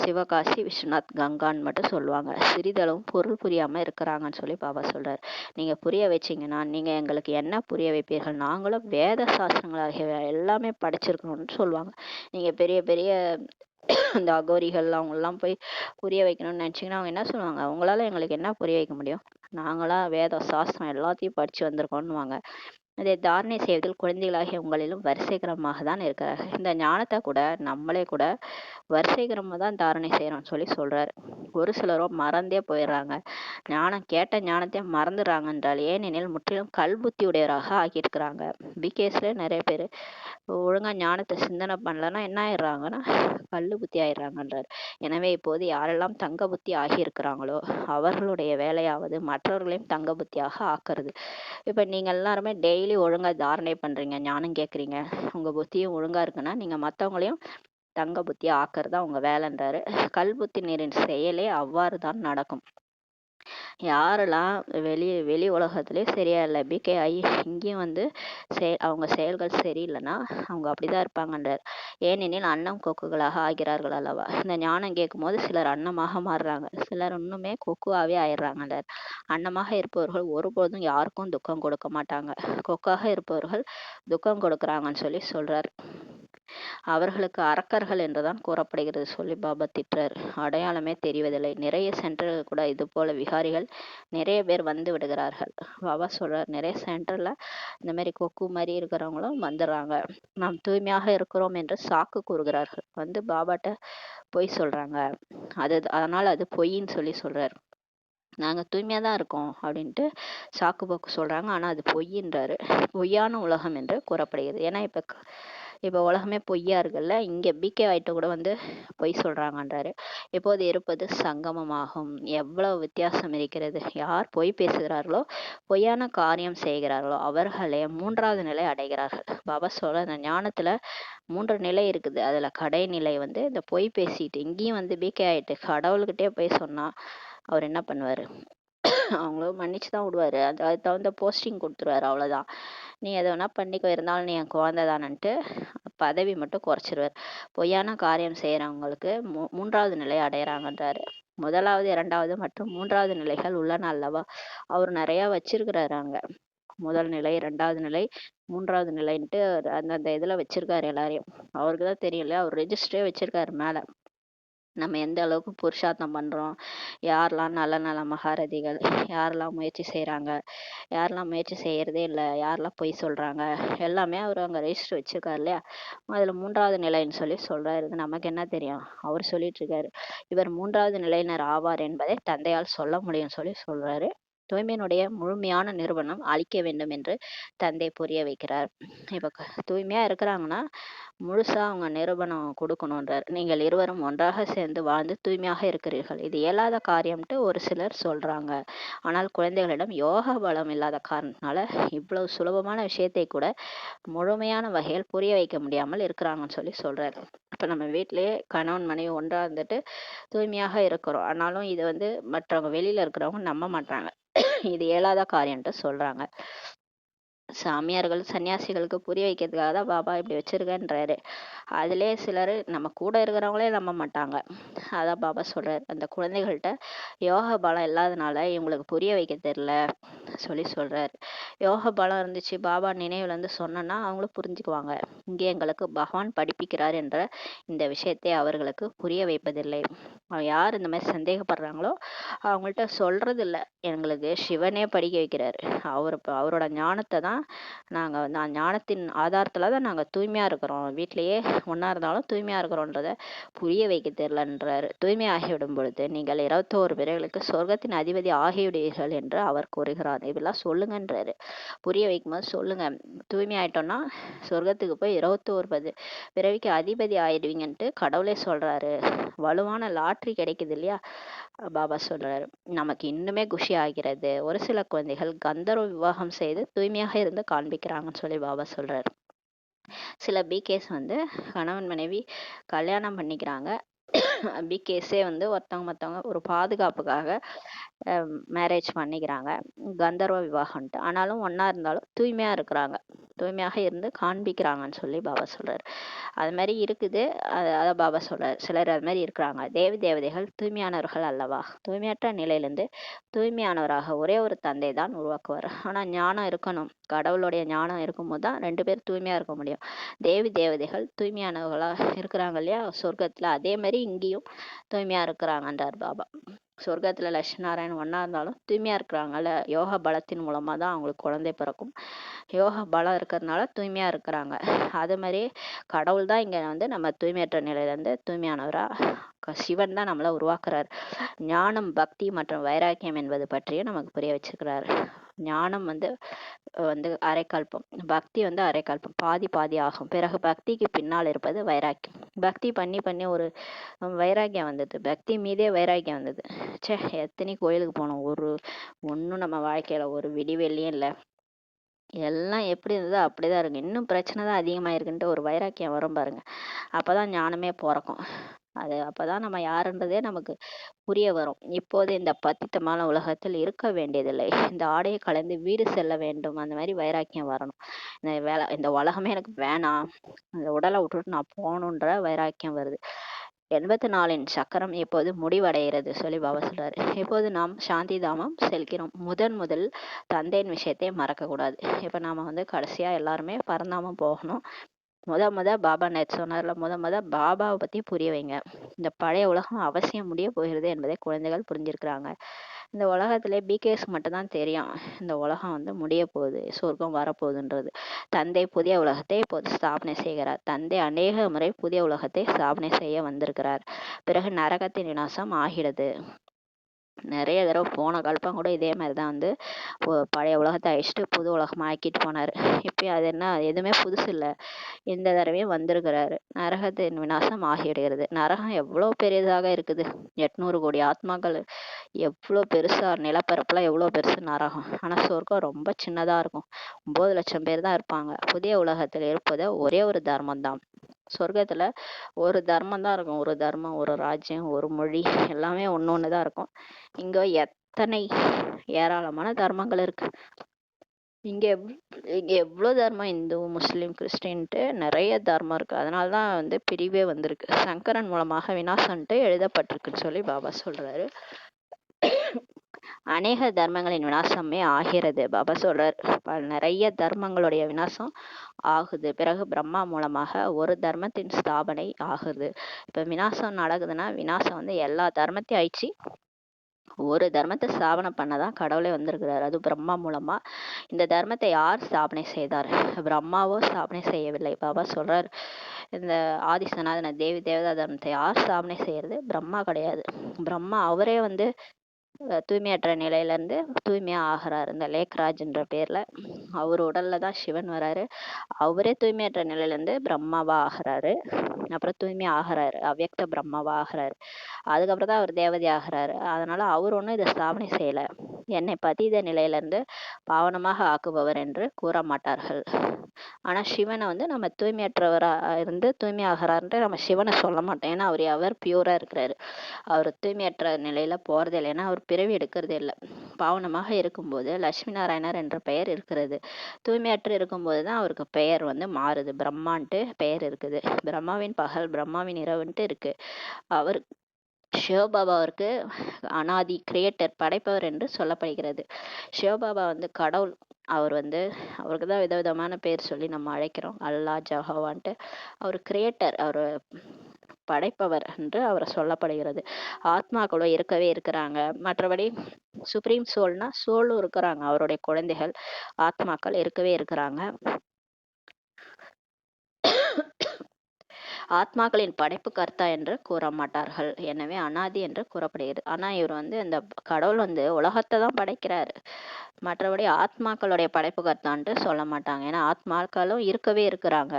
சிவகாசி விஸ்வநாத் கங்கான்னு மட்டும் சொல்லுவாங்க. சிறிதளவும் பொருள் புரியாம இருக்கிறாங்கன்னு சொல்லி பாபா சொல்றாரு. நீங்க புரிய வச்சீங்கன்னா நீங்க எங்களுக்கு என்ன புரிய வைப்பீர்கள், நாங்களும் வேத சாஸ்திரங்கள் ஆகிய எல்லாமே படிச்சிருக்கணும்னு சொல்லுவாங்க. நீங்க பெரிய பெரிய இந்த அகோரிகள் அவங்கெல்லாம் போய் புரிய வைக்கணும்னு நினைச்சீங்கன்னா அவங்க என்ன சொல்லுவாங்க, உங்களால எங்களுக்கு என்ன புரிய வைக்க முடியும், நாங்களா வேத சாஸ்திரம் எல்லாத்தையும் படிச்சு வந்திருக்கோம்னுவாங்க. அதை தாரணை செய்வதில் குழந்தைகளாகிய உங்களிலும் வரிசைகரமாக தான் இருக்கிறார்கள். இந்த ஞானத்தை கூட நம்மளே கூட வரிசைகரமா தான் தாரணை செய்யறோம்னு சொல்லி சொல்றாரு. ஒரு சிலரோ மறந்தே போயிடுறாங்க. ஞானம் கேட்ட ஞானத்தை மறந்துடுறாங்க என்றால் ஏனெனில் முற்றிலும் கல்புத்தி உடையவராக ஆகியிருக்கிறாங்க. பிகேஸ்ல நிறைய பேர் ஒழுங்கா ஞானத்தை சிந்தனை பண்ணலன்னா என்ன ஆயிடுறாங்கன்னா கல்லு புத்தி ஆயிடுறாங்கன்றார். எனவே இப்போது யாரெல்லாம் தங்க புத்தி ஆகியிருக்கிறாங்களோ அவர்களுடைய வேலையாவது மற்றவர்களையும் தங்க புத்தியாக ஆக்குறது. இப்ப நீங்க எல்லாருமே டெய்லி ஒழுங்கா தாரணை பண்றீங்க, ஞானம் கேக்குறீங்க, உங்க புத்தியும் ஒழுங்கா இருக்குன்னா நீங்க மத்தவங்களையும் தங்க புத்தியா ஆக்குறதா உங்க வேலைன்றாரு. கல் புத்தி நீரின் செயலே அவ்வாறு தான் நடக்கும். யாரெல்லாம் வெளி உலகத்திலே சரியா இல்லை, பிகேஐ இங்கேயும் வந்து அவங்க செயல்கள் சரியில்லைன்னா அவங்க அப்படிதான் இருப்பாங்கன்றார். ஏனெனில் அன்னம் கொக்குகளாக ஆகிறார்கள் அல்லவா. இந்த ஞானம் கேட்கும் போது சிலர் அன்னமாக மாறுறாங்க, சிலர் இன்னுமே கொக்குவாவே ஆயிடுறாங்கன்றார். அன்னமாக இருப்பவர்கள் ஒருபோதும் யாருக்கும் துக்கம் கொடுக்க மாட்டாங்க, கொக்காக இருப்பவர்கள் துக்கம் கொடுக்குறாங்கன்னு சொல்லி சொல்றாரு. அவர்களுக்கு அரக்கர்கள் என்றுதான் கூறப்படுகிறது சொல்லி பாபா திட்டுறார். அடையாளமே தெரிவதில்லை. நிறைய சென்டர்கள் கூட இது போல விகாரிகள் நிறைய பேர் வந்து விடுகிறார்கள். பாபா சொல்றார், நிறைய சென்டர்ல இந்த மாதிரி கொக்கு மாதிரி இருக்கிறவங்களும் வந்துடுறாங்க. நாம் தூய்மையாக இருக்கிறோம் என்று சாக்கு கூறுகிறார்கள். வந்து பாபாட்ட பொய் சொல்றாங்க, அதனால அது பொய்ன்னு சொல்லி சொல்றாரு. நாங்க தூய்மையா தான் இருக்கோம் அப்படின்ட்டு சாக்கு போக்கு சொல்றாங்க, ஆனா அது பொய்ன்றாரு. பொய்யான உலகம் என்று கூறப்படுகிறது. ஏன்னா இப்ப உலகமே பொய்யா இருக்குல்ல, இங்க பிகே ஆயிட்ட கூட வந்து பொய் சொல்றாங்கன்றாரு. இப்போது இருப்பது சங்கமமாகும். எவ்வளவு வித்தியாசம் இருக்கிறது. யார் பொய் பேசுகிறார்களோ பொய்யான காரியம் செய்கிறார்களோ அவர்களே மூன்றாவது நிலை அடைகிறார்கள். பாபா சொல்ற அந்த ஞானத்துல 3 நிலை இருக்குது. அதுல கடைநிலை வந்து இந்த பொய் பேசிட்டு இங்கேயும் வந்து பிகே ஆயிட்டு கடவுள்கிட்டே போய் சொன்னா அவர் என்ன பண்ணுவாரு, அவங்களும் மன்னிச்சுதான் விடுவாரு. அது தகுந்த போஸ்டிங் கொடுத்துருவாரு, அவ்வளவுதான். நீ எதை வேணா பண்ணிக்கோ, இருந்தாலும் நீ என் குழந்தை தானன்ட்டு பதவி மட்டும் குறைச்சிருவார். பொய்யான காரியம் செய்யறவங்களுக்கு மூன்றாவது நிலை அடையறாங்கன்றாரு. முதலாவது 2வது மற்றும் 3வது நிலைகள் உள்ளன அல்லவா. அவர் நிறைய வச்சிருக்கிறாரு அங்க. முதல் நிலை, 2வது நிலை, 3வது நிலைன்ட்டு அந்தந்த இதுல வச்சிருக்காரு எல்லாரையும். அவருக்கு தான் தெரியல, அவர் ரெஜிஸ்டரே வச்சிருக்காரு மேல. நம்ம எந்த அளவுக்கு புருஷார்த்தம் பண்றோம், யாரெல்லாம் நல்ல நல்ல மகாரதிகள், யாரெல்லாம் முயற்சி செய்யறாங்க, யாரெல்லாம் முயற்சி செய்யறதே இல்லை, யாரெல்லாம் பொய் சொல்றாங்க, எல்லாமே அவர் அங்க ரெஜிஸ்டர் வச்சிருக்காரு இல்லையா. அதுல 3வது நிலைன்னு சொல்லி சொல்றாரு. இது நமக்கு என்ன தெரியும், அவர் சொல்லிட்டு இருக்காரு. இவர் 3வது நிலையினர் ஆவார் என்பதை தந்தையால் சொல்ல முடியும் சொல்லி சொல்றாரு. தூய்மையினுடைய முழுமையான நிறுவனம் அளிக்க வேண்டும் என்று தந்தை புரிய வைக்கிறார். இப்ப தூய்மையா இருக்கிறாங்கன்னா முழுசா அவங்க நிரூபணம் கொடுக்கணுன்றார். நீங்கள் இருவரும் ஒன்றாக சேர்ந்து வாழ்ந்து தூய்மையாக இருக்கிறீர்கள், இது இயலாத காரியம்ட்டு ஒரு சிலர் சொல்றாங்க. ஆனால் குழந்தைகளிடம் யோக பலம் இல்லாத காரணத்தினால இவ்வளவு சுலபமான விஷயத்தை கூட முழுமையான வகையில் புரிய வைக்க முடியாமல் இருக்கிறாங்கன்னு சொல்றாரு. இப்ப நம்ம வீட்டிலேயே கணவன் மனைவி ஒன்றா இருந்துட்டு தூய்மையாக இருக்கிறோம், ஆனாலும் இது மற்றவங்க வெளியில இருக்கிறவங்க நம்ப மாட்டாங்க, இது இயலாத காரியம்ட்டு சொல்றாங்க. சாமியார்கள் சன்னியாசிகளுக்கு புரிய வைக்கிறதுக்காக தான் பாபா இப்படி வச்சிருக்கன்றாரு. அதுலயே சிலர் நம்ம கூட இருக்கிறவங்களே நம்ப மாட்டாங்க. அதான் பாபா சொல்றாரு, அந்த குழந்தைகள்கிட்ட யோக பலம் இல்லாதனால இவங்களுக்கு புரிய வைக்க தெரியல சொல்றாரு. யோக பலம் இருந்துச்சு, பாபா நினைவுல இருந்து சொன்னா அவங்களும் புரிஞ்சுக்குவாங்க. இங்கே எங்களுக்கு பகவான் படிப்பிக்கிறார் என்ற இந்த விஷயத்தை அவர்களுக்கு புரிய வைப்பதில்லை. யார் இந்த மாதிரி சந்தேகப்படுறாங்களோ அவங்கள்ட்ட சொல்றது இல்லை. எங்களுக்கு சிவனே படிக்க வைக்கிறாரு, அவரோட ஞானத்தை தான் நாங்க ஞானத்தின் ஆதாரத்துல தான் நாங்க தூய்மையா இருக்கிறோம், வீட்டிலேயே ஒன்னா இருந்தாலும் தூய்மையா இருக்கிறோன்றத புரிய வைக்க தெரியலன்றாரு. தூய்மை ஆகிவிடும் பொழுது நீங்கள் 21 பிறர்களுக்கு சொர்க்கத்தின் அதிபதி ஆகிவிடுவீர்கள் என்று அவர் கூறுகிறார். இதெல்லாம் சொல்லுங்கன்றாரு. புரிய வைக்கும்போது சொல்லுங்க, தூய்மை ஆயிட்டோம்னா சொர்க்கத்துக்கு போய் 21 பிறவிக்கு அதிபதி ஆயிடுவீங்கன்ட்டு கடவுளே சொல்றாரு. வலுவான லாட்ரி கிடைக்குது இல்லையா, பாபா சொல்றாரு. நமக்கு இன்னுமே குஷி ஆகிறது. ஒரு சில குழந்தைகள் கந்தர்வ விவாகம் செய்து தூய்மையாக இருந்து காண்பிக்கிறாங்கன்னு பாபா சொல்றாரு. சில பிகேஸ் கணவன் மனைவி கல்யாணம் பண்ணிக்கிறாங்க, பிகேஸே ஒருத்தவங்க மற்றவங்க ஒரு பாதுகாப்புக்காக மேரேஜ் பண்ணிக்கிறாங்க, கந்தர்வ விவாகம்ட்டு. ஆனாலும் ஒன்னா இருந்தாலும் தூய்மையா இருக்கிறாங்க, தூய்மையாக இருந்து காண்பிக்கிறாங்கன்னு பாபா சொல்றாரு. அது மாதிரி இருக்குது. அத பாபா சொல்றாரு, சிலர் அது மாதிரி இருக்கிறாங்க. தேவதைகள் தூய்மையானவர்கள் அல்லவா, தூய்மையற்ற நிலையிலிருந்து தூய்மையானவராக ஒரே ஒரு தந்தை தான் உருவாக்குவார். ஆனா ஞானம் இருக்கணும், கடவுளுடைய ஞானம் இருக்கும்போது தான் 2 பேர் தூய்மையா இருக்க முடியும். தேவதைகள் தூய்மையானவர்களா இருக்கிறாங்க இல்லையா சொர்க்கத்துல, அதே மாதிரி இங்கேயும் தூய்மையா இருக்கிறாங்கன்றார் பாபா. சொர்க்கத்துல லட்சுமி நாராயணன் ஒன்னா இருந்தாலும் தூய்மையா இருக்கிறாங்கல்ல, யோக பலத்தின் மூலமா தான் அவங்களுக்கு குழந்தை பிறக்கும். யோக பலம் இருக்கிறதுனால தூய்மையா இருக்கிறாங்க. அது மாதிரி கடவுள் தான் இங்க நம்ம தூய்மையற்ற நிலையில இருந்து தூய்மையானவரா சிவன் தான் நம்மள உருவாக்குறாரு. ஞானம் பக்தி மற்றும் வைராக்கியம் என்பது பற்றியும் நமக்கு புரிய வச்சிருக்கிறாரு. ஞானம் அரைக்கல்பம், பக்தி அரைக்கல்பம், பாதி ஆகும். பிறகு பக்திக்கு பின்னால் இருப்பது வைராக்கியம். பக்தி பண்ணி ஒரு வைராக்கியம் வந்தது, பக்தி மீதே வைராக்கியம் வந்தது. எத்தனை கோயிலுக்கு போனோம், ஒன்றும் நம்ம வாழ்க்கையில ஒரு விடிவெள்ளியும் இல்லை, எல்லாம் எப்படி இருந்ததோ அப்படிதான் இருக்கு, இன்னும் பிரச்சனை தான் அதிகமாயிருக்குன்ட்டு ஒரு வைராக்கியம் வரும் பாருங்க, அப்பதான் ஞானமே பிறக்கும். அப்பதான் நம்ம யாருன்றதே நமக்கு புரிய வரும். இப்போது இந்த பத்தித்தமான உலகத்தில் இருக்க வேண்டியதில்லை, இந்த ஆடையை கலந்து வீடு செல்ல வேண்டும், அந்த மாதிரி வைராக்கியம் வரணும். இந்த உலகமே எனக்கு வேணாம், இந்த உடலை விட்டுட்டு நான் போகணுன்ற வைராக்கியம் வருது. 84 சக்கரம் இப்போது முடிவடைகிறது பாபா சொல்றாரு. இப்போது நாம் சாந்தி தாமம் செல்கிறோம். முதல் தந்தையின் விஷயத்தை மறக்க கூடாது. இப்ப நாம கடைசியா எல்லாருமே பரந்தாமம் போகணும். பாபா நேற்று சொன்னார்ல, பாபாவை பத்தி புரிய வைங்க. இந்த பழைய உலகம் அவசியம் முடிய போகிறது என்பதை குழந்தைகள் புரிஞ்சிருக்கிறாங்க. இந்த உலகத்திலே பிகேஸ் மட்டும் தான் தெரியும் இந்த உலகம் முடிய போகுது, சொர்க்கம் வரப்போகுதுன்றது. தந்தை புதிய உலகத்தை இப்போது ஸ்தாபனை செய்கிறார். தந்தை அநேக முறை புதிய உலகத்தை ஸ்தாபனை செய்ய வந்திருக்கிறார். பிறகு நரகத்தின் விநாசம் ஆகிறது. நிறைய தடவை போன கல்பம் கூட இதே மாதிரிதான் பழைய உலகத்தை அழிச்சிட்டு புது உலகமா ஆக்கிட்டு போனாரு. இப்பயும் அது என்ன, எதுவுமே புதுசு இல்லை, இந்த தடவையும் வந்திருக்கிறாரு. நரகத்தின் விநாசம் ஆகிவிடுகிறது. நரகம் எவ்வளவு பெரியதாக இருக்குது, 800 கோடி ஆத்மாக்கள், எவ்வளவு பெருசா, நிலப்பரப்புலாம் எவ்வளவு பெருசு நரகம். ஆனா சொர்க்கம் ரொம்ப சின்னதா இருக்கும், 9 லட்சம் பேர் தான் இருப்பாங்க. புதிய உலகத்தில் இருப்பது ஒரே ஒரு தர்மம் தான். சொர்க்கத்துல ஒரு தர்மம் தான் இருக்கும், ஒரு தர்மம், ஒரு ராஜ்யம், ஒரு மொழி, எல்லாமே ஒன்னொன்னுதான் இருக்கும். இங்க எத்தனை ஏராளமான தர்மங்கள் இருக்கு. இங்க எவ்வளவு தர்மம், இந்து முஸ்லிம் கிறிஸ்டின்ட்டு நிறைய தர்மம் இருக்கு. அதனாலதான் பிரிவே வந்திருக்கு. சங்கரன் மூலமாக விநாசம்ட்டு எழுதப்பட்டிருக்குன்னு பாபா சொல்றாரு. அநேக தர்மங்களின் விநாசமே ஆகிறது. பாபா சொல்றாரு, நிறைய தர்மங்களுடைய விநாசம் ஆகுது. பிறகு பிரம்மா மூலமாக ஒரு தர்மத்தின் ஸ்தாபனை ஆகுது. இப்ப விநாசம் நடக்குதுன்னா, விநாசம் எல்லா தர்மத்தையும் அழிச்சு ஒரு தர்மத்தை ஸ்தாபனை பண்ணதான் கடவுளே வந்திருக்கிறார், அது பிரம்மா மூலமா. இந்த தர்மத்தை யார் ஸ்தாபனை செய்தார்? பிரம்மாவோ ஸ்தாபனை செய்யவில்லை. பாபா சொல்றார், இந்த ஆதி சனாதன தேவி தேவதா தர்மத்தை யார் ஸ்தாபனை செய்யறது? பிரம்மா கிடையாது. பிரம்மா அவரே தூய்மையற்ற நிலையிலேருந்து தூய்மையாக ஆகிறாரு. இந்த லேக்ராஜ்ன்ற பேரில் அவர் உடலில் தான் சிவன் வராரு. அவரே தூய்மையற்ற நிலையிலேருந்து பிரம்மாவா ஆகிறாரு. அப்புறம் தூய்மை ஆகிறாரு, அவ்யக்த பிரம்மாவா ஆகிறாரு. அதுக்கப்புறம் தான் அவர் தேவதை ஆகிறாரு. அதனால அவர் ஒன்றும் இதை ஸ்தாபனை செய்யலை. என்னை பதீத நிலையிலேருந்து பாவனமாக ஆக்குபவர் என்று கூற மாட்டார்கள். ஆனால் சிவனை வந்து நம்ம தூய்மையற்றவராக இருந்து தூய்மையாகிறாருன்ட்டு நம்ம சிவனை சொல்ல மாட்டோம். ஏன்னா அவர் பியூராக இருக்கிறாரு. அவர் தூய்மையற்ற நிலையில் போகிறதே இல்லை. ஏன்னா அவர் பிறவி எடுக்கிறதே இல்லை. பாவனமாக இருக்கும்போது லட்சுமி நாராயணர் என்ற பெயர் இருக்கிறது. தூய்மையற்று இருக்கும்போது தான் அவருக்கு பெயர் வந்து மாறுது. பிரம்மான்ட்டு பெயர் இருக்குது. பிரம்மாவின் பகல் பிரம்மாவின் இரவுன்ட்டு இருக்கு. அவர் சிவபாபாவிற்கு அனாதி கிரியேட்டர் படைப்பவர் என்று சொல்லப்படுகிறது. சிவபாபா வந்து கடவுள். அவர் வந்து அவருக்கு தான் விதவிதமான பேர் சொல்லி நம்ம அழைக்கிறோம். அல்லா, ஜஹவான்ட்டு. அவர் கிரியேட்டர், அவர் படைப்பவர் என்று அவர் சொல்லப்படுகிறது. ஆத்மாக்களும் இருக்கவே இருக்கிறாங்க. மற்றபடி சுப்ரீம் சோல்னா சோலும் இருக்கிறாங்க. அவருடைய குழந்தைகள் ஆத்மாக்கள் இருக்கவே இருக்கிறாங்க. ஆத்மாக்களின் படைப்பு கர்த்தா என்று கூற மாட்டார்கள். எனவே அனாதி என்று கூறப்படுகிறது. ஆனா இவர் வந்து இந்த கடவுள் வந்து உலகத்தை தான் படைக்கிறாரு. மற்றபடி ஆத்மாக்களுடைய படைப்பு கர்த்தான்ட்டு சொல்ல மாட்டாங்க. ஏன்னா ஆத்மாக்களும் இருக்கவே இருக்கிறாங்க.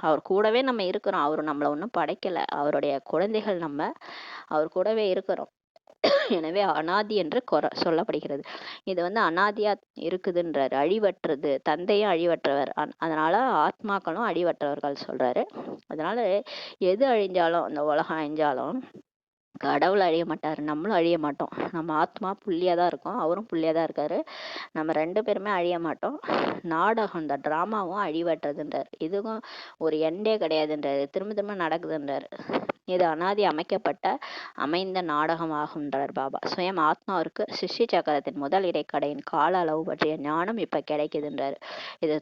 அவர் கூடவே நம்ம இருக்கிறோம். அவர் நம்மளை ஒன்றும் படைக்கல. அவருடைய குழந்தைகள் நம்ம அவர் கூடவே இருக்கிறோம். எனவே அனாதி என்று சொல்லப்படுகிறது. இது வந்து அனாதியா இருக்குதுன்றாரு. அழிவற்றது. தந்தையும் அழிவற்றவர். அதனால ஆத்மாக்களும் அழிவற்றவர்கள் சொல்றாரு. அதனால எது அழிஞ்சாலும், அந்த உலகம் அழிஞ்சாலும் கடவுள் அழிய மாட்டாரு, நம்மளும் அழிய மாட்டோம். நம்ம ஆத்மா புள்ளியா தான் இருக்கும், அவரும் புள்ளியா தான் இருக்காரு. நம்ம 2 பேருமே அழிய மாட்டோம். நாடகம், இந்த டிராமாவும் அழிவற்றதுன்றார். இதுவும் ஒரு எண்டே கிடையாதுன்றாரு. திரும்ப திரும்ப நடக்குதுன்றாரு. இது அனாதி அமைந்த நாடகம் ஆகுன்றார் பாபா. சுயம் ஆத்மாவிற்கு சிஷ்ய சக்கரத்தின் முதல் இடைக்கடையின் கால அளவு பற்றிய ஞானம் இப்ப கிடைக்குதுன்றாரு. இது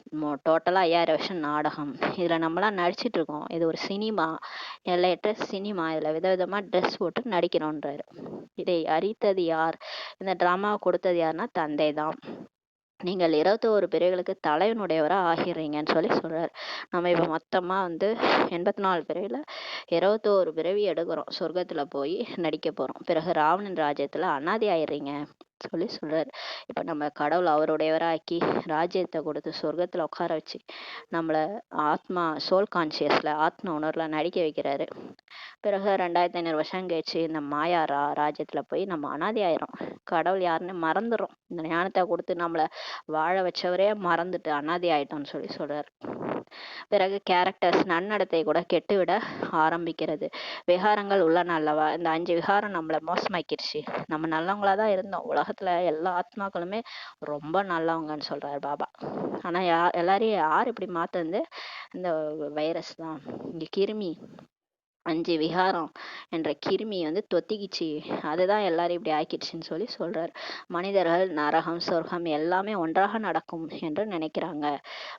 டோட்டலா 5000 வருஷம் நாடகம். இதுல நம்மளாம் நடிச்சிட்டு இருக்கோம். இது ஒரு சினிமா, எல்லையற்ற சினிமா. இதுல விதவிதமா ட்ரெஸ் போட்டு நடிக்கிறோன்றாரு. இதை அறித்தது யார்? இந்த டிராமாவை கொடுத்தது யாருன்னா தந்தை தான். நீங்கள் 21 பிறவிகளுக்கு தலைவனுடையவரா ஆகிறீங்கன்னு சொல்றாரு. நம்ம இப்ப மொத்தமா வந்து 84 பிறவில 21 பிறவி எடுக்கிறோம். சொர்க்கத்துல போய் நடிக்க போறோம். பிறகு ராவணன் ராஜ்யத்துல அனாதி ஆயிடுறீங்க சொல்றாரு. இப்ப நம்ம கடவுள் அவருடையவராக்கி ராஜ்யத்தை கொடுத்து சொர்க்கத்துல உட்கார வச்சு நம்மள ஆத்மா சோல் கான்சியஸ்ல ஆத்ம உணர்வுல நடிக்க வைக்கிறாரு. பிறகு 2500 வருஷம் கழிச்சு இந்த மாயா ராஜ்யத்துல போய் நம்ம அனாதி ஆயிரும். கடவுள் யாருன்னு மறந்துடும். இந்த ஞானத்தை கொடுத்து நம்மள வாழ வச்சவரே மறந்துட்டு அனாதி ஆயிட்டோம்னு சொல்றாரு. பிறகு கேரக்டர்ஸ் நன்னடத்தை கூட கெட்டுவிட ஆரம்பிக்கிறது. விகாரங்கள் உள்ளன அல்லவா? இந்த 5 விகாரம் நம்மள மோசமாக்கிடுச்சு. நம்ம நல்லவங்களாதான் இருந்தோம். உலகத்துல எல்லா ஆத்மாக்களுமே ரொம்ப நல்லவங்கன்னு சொல்றாரு பாபா. ஆனா எல்லாரையும் யார் இப்படி மாத்துறது? இந்த வைரஸ் தான். இங்க கிருமி 5 விகாரம் என்ற கிருமி வந்து தொத்திக்கிச்சு. அதுதான் எல்லாரும் இப்படி ஆக்கிடுச்சுன்னு சொல்றாரு. மனிதர்கள் நரகம் சொர்க்கம் எல்லாமே ஒன்றாக நடக்கும் என்று நினைக்கிறாங்க.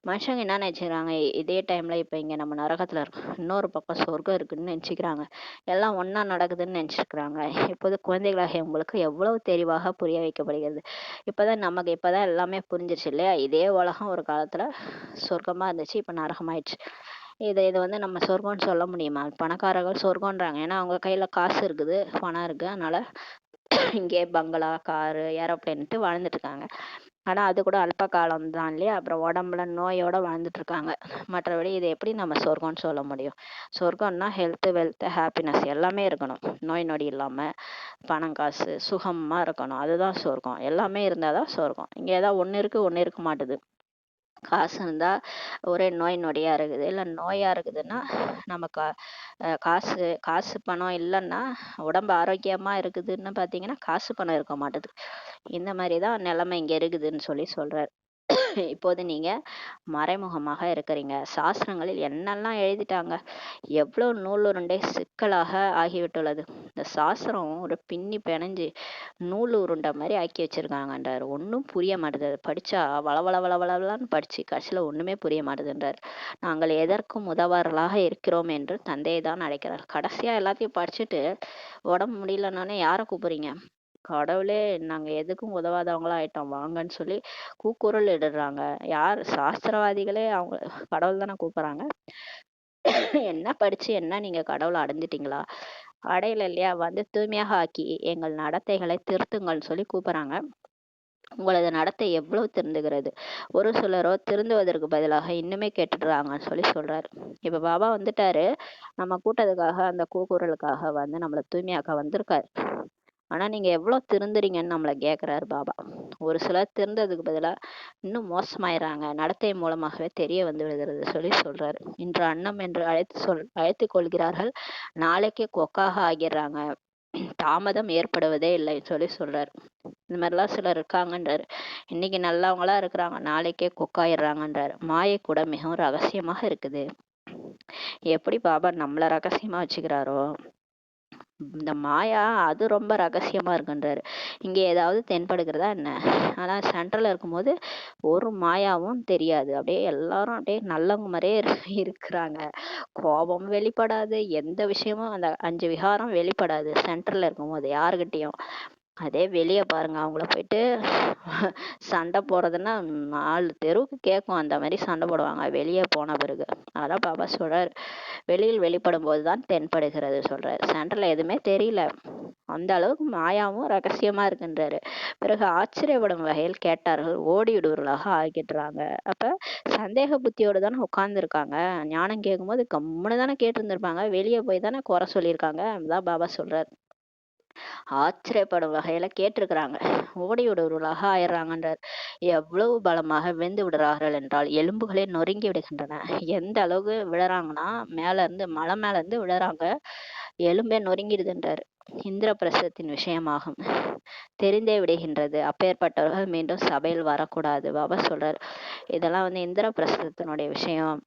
மனுஷங்க என்ன நினைச்சுக்கிறாங்க? இதே டைம்ல இப்ப இங்க நம்ம நரகத்துல இருக்கோம், இன்னொரு பக்கம் சொர்க்கம் இருக்குன்னு நினைச்சுக்கிறாங்க. எல்லாம் ஒன்னா நடக்குதுன்னு நினைச்சுக்கிறாங்க. இப்போது குழந்தைகளாக உங்களுக்கு எவ்வளவு தெளிவாக புரிய வைக்கப்படுகிறது. இப்பதான் எல்லாமே புரிஞ்சிருச்சு இல்லையா? இதே உலகம் ஒரு காலத்துல சொர்க்கமா இருந்துச்சு, இப்ப நரகமாயிடுச்சு. இதை வந்து நம்ம சொர்க்கம்னு சொல்ல முடியுமா? பணக்காரர்கள் சொர்க்கம்ன்றாங்க. ஏன்னா அவங்க கையில காசு இருக்குது, பணம் இருக்கு. அதனால இங்கே பங்களா, காரு, ஏரோப்ளேன்ட்டு வாழ்ந்துட்டு இருக்காங்க. ஆனா அது கூட அல்ப காலம் தான் இல்லையா? அப்புறம் உடம்புல நோயோட வாழ்ந்துட்டு இருக்காங்க. மற்றபடி இதை எப்படி நம்ம சொர்க்கம்னு சொல்ல முடியும்? சொர்க்கம்னா ஹெல்த், வெல்த், ஹாப்பினஸ் எல்லாமே இருக்கணும். நோய் நொடி இல்லாம பணம் காசு சுகமா இருக்கணும். அதுதான் சொர்க்கம். எல்லாமே இருந்தாதான் சொர்க்கம். இங்க ஏதாவது ஒண்ணு இருக்கு, ஒண்ணு இருக்க மாட்டுது. காசு இருந்தா ஒரே நோய் நொடியா இருக்குது. இல்ல நோயா இருக்குதுன்னா நமக்கு காசு காசு பணம் இல்லைன்னா உடம்பு ஆரோக்கியமா இருக்குதுன்னு பாத்தீங்கன்னா காசு பணம் இருக்க மாட்டுது. இந்த மாதிரிதான் நிலைமை இங்க இருக்குதுன்னு சொல்றாரு. இப்போது நீங்க மறைமுகமாக இருக்கிறீங்க. சாஸ்திரங்களில் என்னெல்லாம் எழுதிட்டாங்க, எவ்வளவு நூலுருண்டை சிக்கலாக ஆகிவிட்டுள்ளது. இந்த சாஸ்திரம் ஒரு பின்னி பிணைஞ்சு நூல் உருண்டை மாதிரி ஆக்கி வச்சிருக்காங்கன்றாரு. ஒன்றும் புரிய மாட்டேது. அதை படிச்சா வளவளன்னு படிச்சு கடைசியில ஒண்ணுமே புரிய மாட்டேதுன்றாரு. நாங்கள் எதற்கும் உதவார்களாக இருக்கிறோம் என்று தந்தையை தான் அழைக்கிறார். கடைசியா எல்லாத்தையும் படிச்சுட்டு உடம்பு முடியலன்னொன்னே யாரை கூப்பிடுறீங்க? கடவுளே நாங்க எதுக்கும் உதவாதவங்களா ஆயிட்டோம் வாங்கன்னு கூக்குரல் இடுறாங்க. யார்? சாஸ்திரவாதிகளே அவங்க கடவுள் தானே கூப்பிடுறாங்க. என்ன படிச்சு என்ன நீங்க கடவுளை அடைஞ்சிட்டீங்களா? அடையல இல்லையா, வந்து தூய்மையாக ஆக்கி எங்கள் நடத்தைகளை திருத்துங்கள்னு சொல்லி கூப்பிடுறாங்க. உங்களது நடத்தை எவ்வளவு திருந்துகிறது. ஒரு சிலரோ திருந்துவதற்கு பதிலாக இன்னுமே கேட்டுடுறாங்கன்னு சொல்லி சொல்றாரு. இப்ப பாபா வந்துட்டாரு, நம்ம கூட்டத்துக்காக அந்த கூக்குரலுக்காக வந்து நம்மள தூய்மையாக்க வந்திருக்காரு. ஆனா நீங்க எவ்வளவு திருந்துறீங்கன்னு நம்மள கேக்குறாரு பாபா. ஒரு சிலர் திருந்ததுக்கு பதிலா இன்னும் மோசமாயிறாங்க, நடத்தை மூலமாகவே தெரிய வந்து விடுகிறது சொல்லி சொல்றாரு. இன்று அன்னம் என்று அழைத்து கொள்கிறார்கள், நாளைக்கே கொக்காக ஆகிடுறாங்க, தாமதம் ஏற்படுவதே இல்லைன்னு சொல்லி சொல்றாரு. இந்த மாதிரிலாம் சிலர் இருக்காங்கன்றாரு. இன்னைக்கு நல்லவங்களா இருக்கிறாங்க, நாளைக்கே கொக்காயிடுறாங்கன்றாரு. மாயை கூட மிகவும் ரகசியமாக இருக்குது. எப்படி பாபா நம்மள ரகசியமா வச்சுக்கிறாரோ, இந்த மாயா அது ரொம்ப ரகசியமா இருக்குன்றாரு. இங்க ஏதாவது தென்படுகிறதா என்ன? ஆனா சென்ட்ரல்ல இருக்கும்போது ஒரு மாயாவும் தெரியாது. அப்படியே எல்லாரும் அப்படியே நல்லவங்க மாதிரியே இருக்கிறாங்க. கோபம் வெளிப்படாது, எந்த விஷயமும் அந்த 5 விகாரம் வெளிப்படாது சென்டர்ல இருக்கும்போது யாருகிட்டயும். அதே வெளியே பாருங்க, அவங்கள போயிட்டு சண்டை போடுறதுன்னா 4 தெருவுக்கு கேட்கும், அந்த மாதிரி சண்டை போடுவாங்க வெளியே போன பிறகு. அதான் பாபா சொல்றாரு, வெளியில் வெளிப்படும் போதுதான் தென்படுகிறது சொல்றாரு. சென்டர்ல எதுவுமே தெரியல, அந்த அளவுக்கு மாயாவும் ரகசியமா இருக்குன்றாரு. பிறகு ஆச்சரியப்படும் வகையில் கேட்டார்கள், ஓடிவிடுவர்களாக ஆகிடுறாங்க. அப்ப சந்தேக புத்தியோட தானே உட்கார்ந்து இருக்காங்க, ஞானம் கேட்கும்போது கம்முன்னு தானே கேட்டு இருந்திருப்பாங்க, வெளியே போய் தானே குறை சொல்லியிருக்காங்க. அதான் பாபா சொல்றாரு, ஆச்சரியப்படும் வகையில கேட்டிருக்கிறாங்க, ஓடி விடுவர்களாக ஆயிடுறாங்கன்றார். எவ்வளவு பலமாக வெந்து விடுறார்கள் என்றால் எலும்புகளே நொறுங்கி விடுகின்றன. எந்த அளவுக்கு விழறாங்கன்னா, மேல இருந்து மலை மேல இருந்து விழறாங்க, எலும்பே நொறுங்கிடுதுன்றாரு. இந்திர பிரசத்தின் விஷயமாகும், தெரிந்தே விடுகின்றது. அப்பேற்பட்டவர்கள் மீண்டும் சபையில் வரக்கூடாது. பாபா சொல்றாரு, இதெல்லாம் வந்து இந்திர பிரசத்தினுடைய விஷயம்,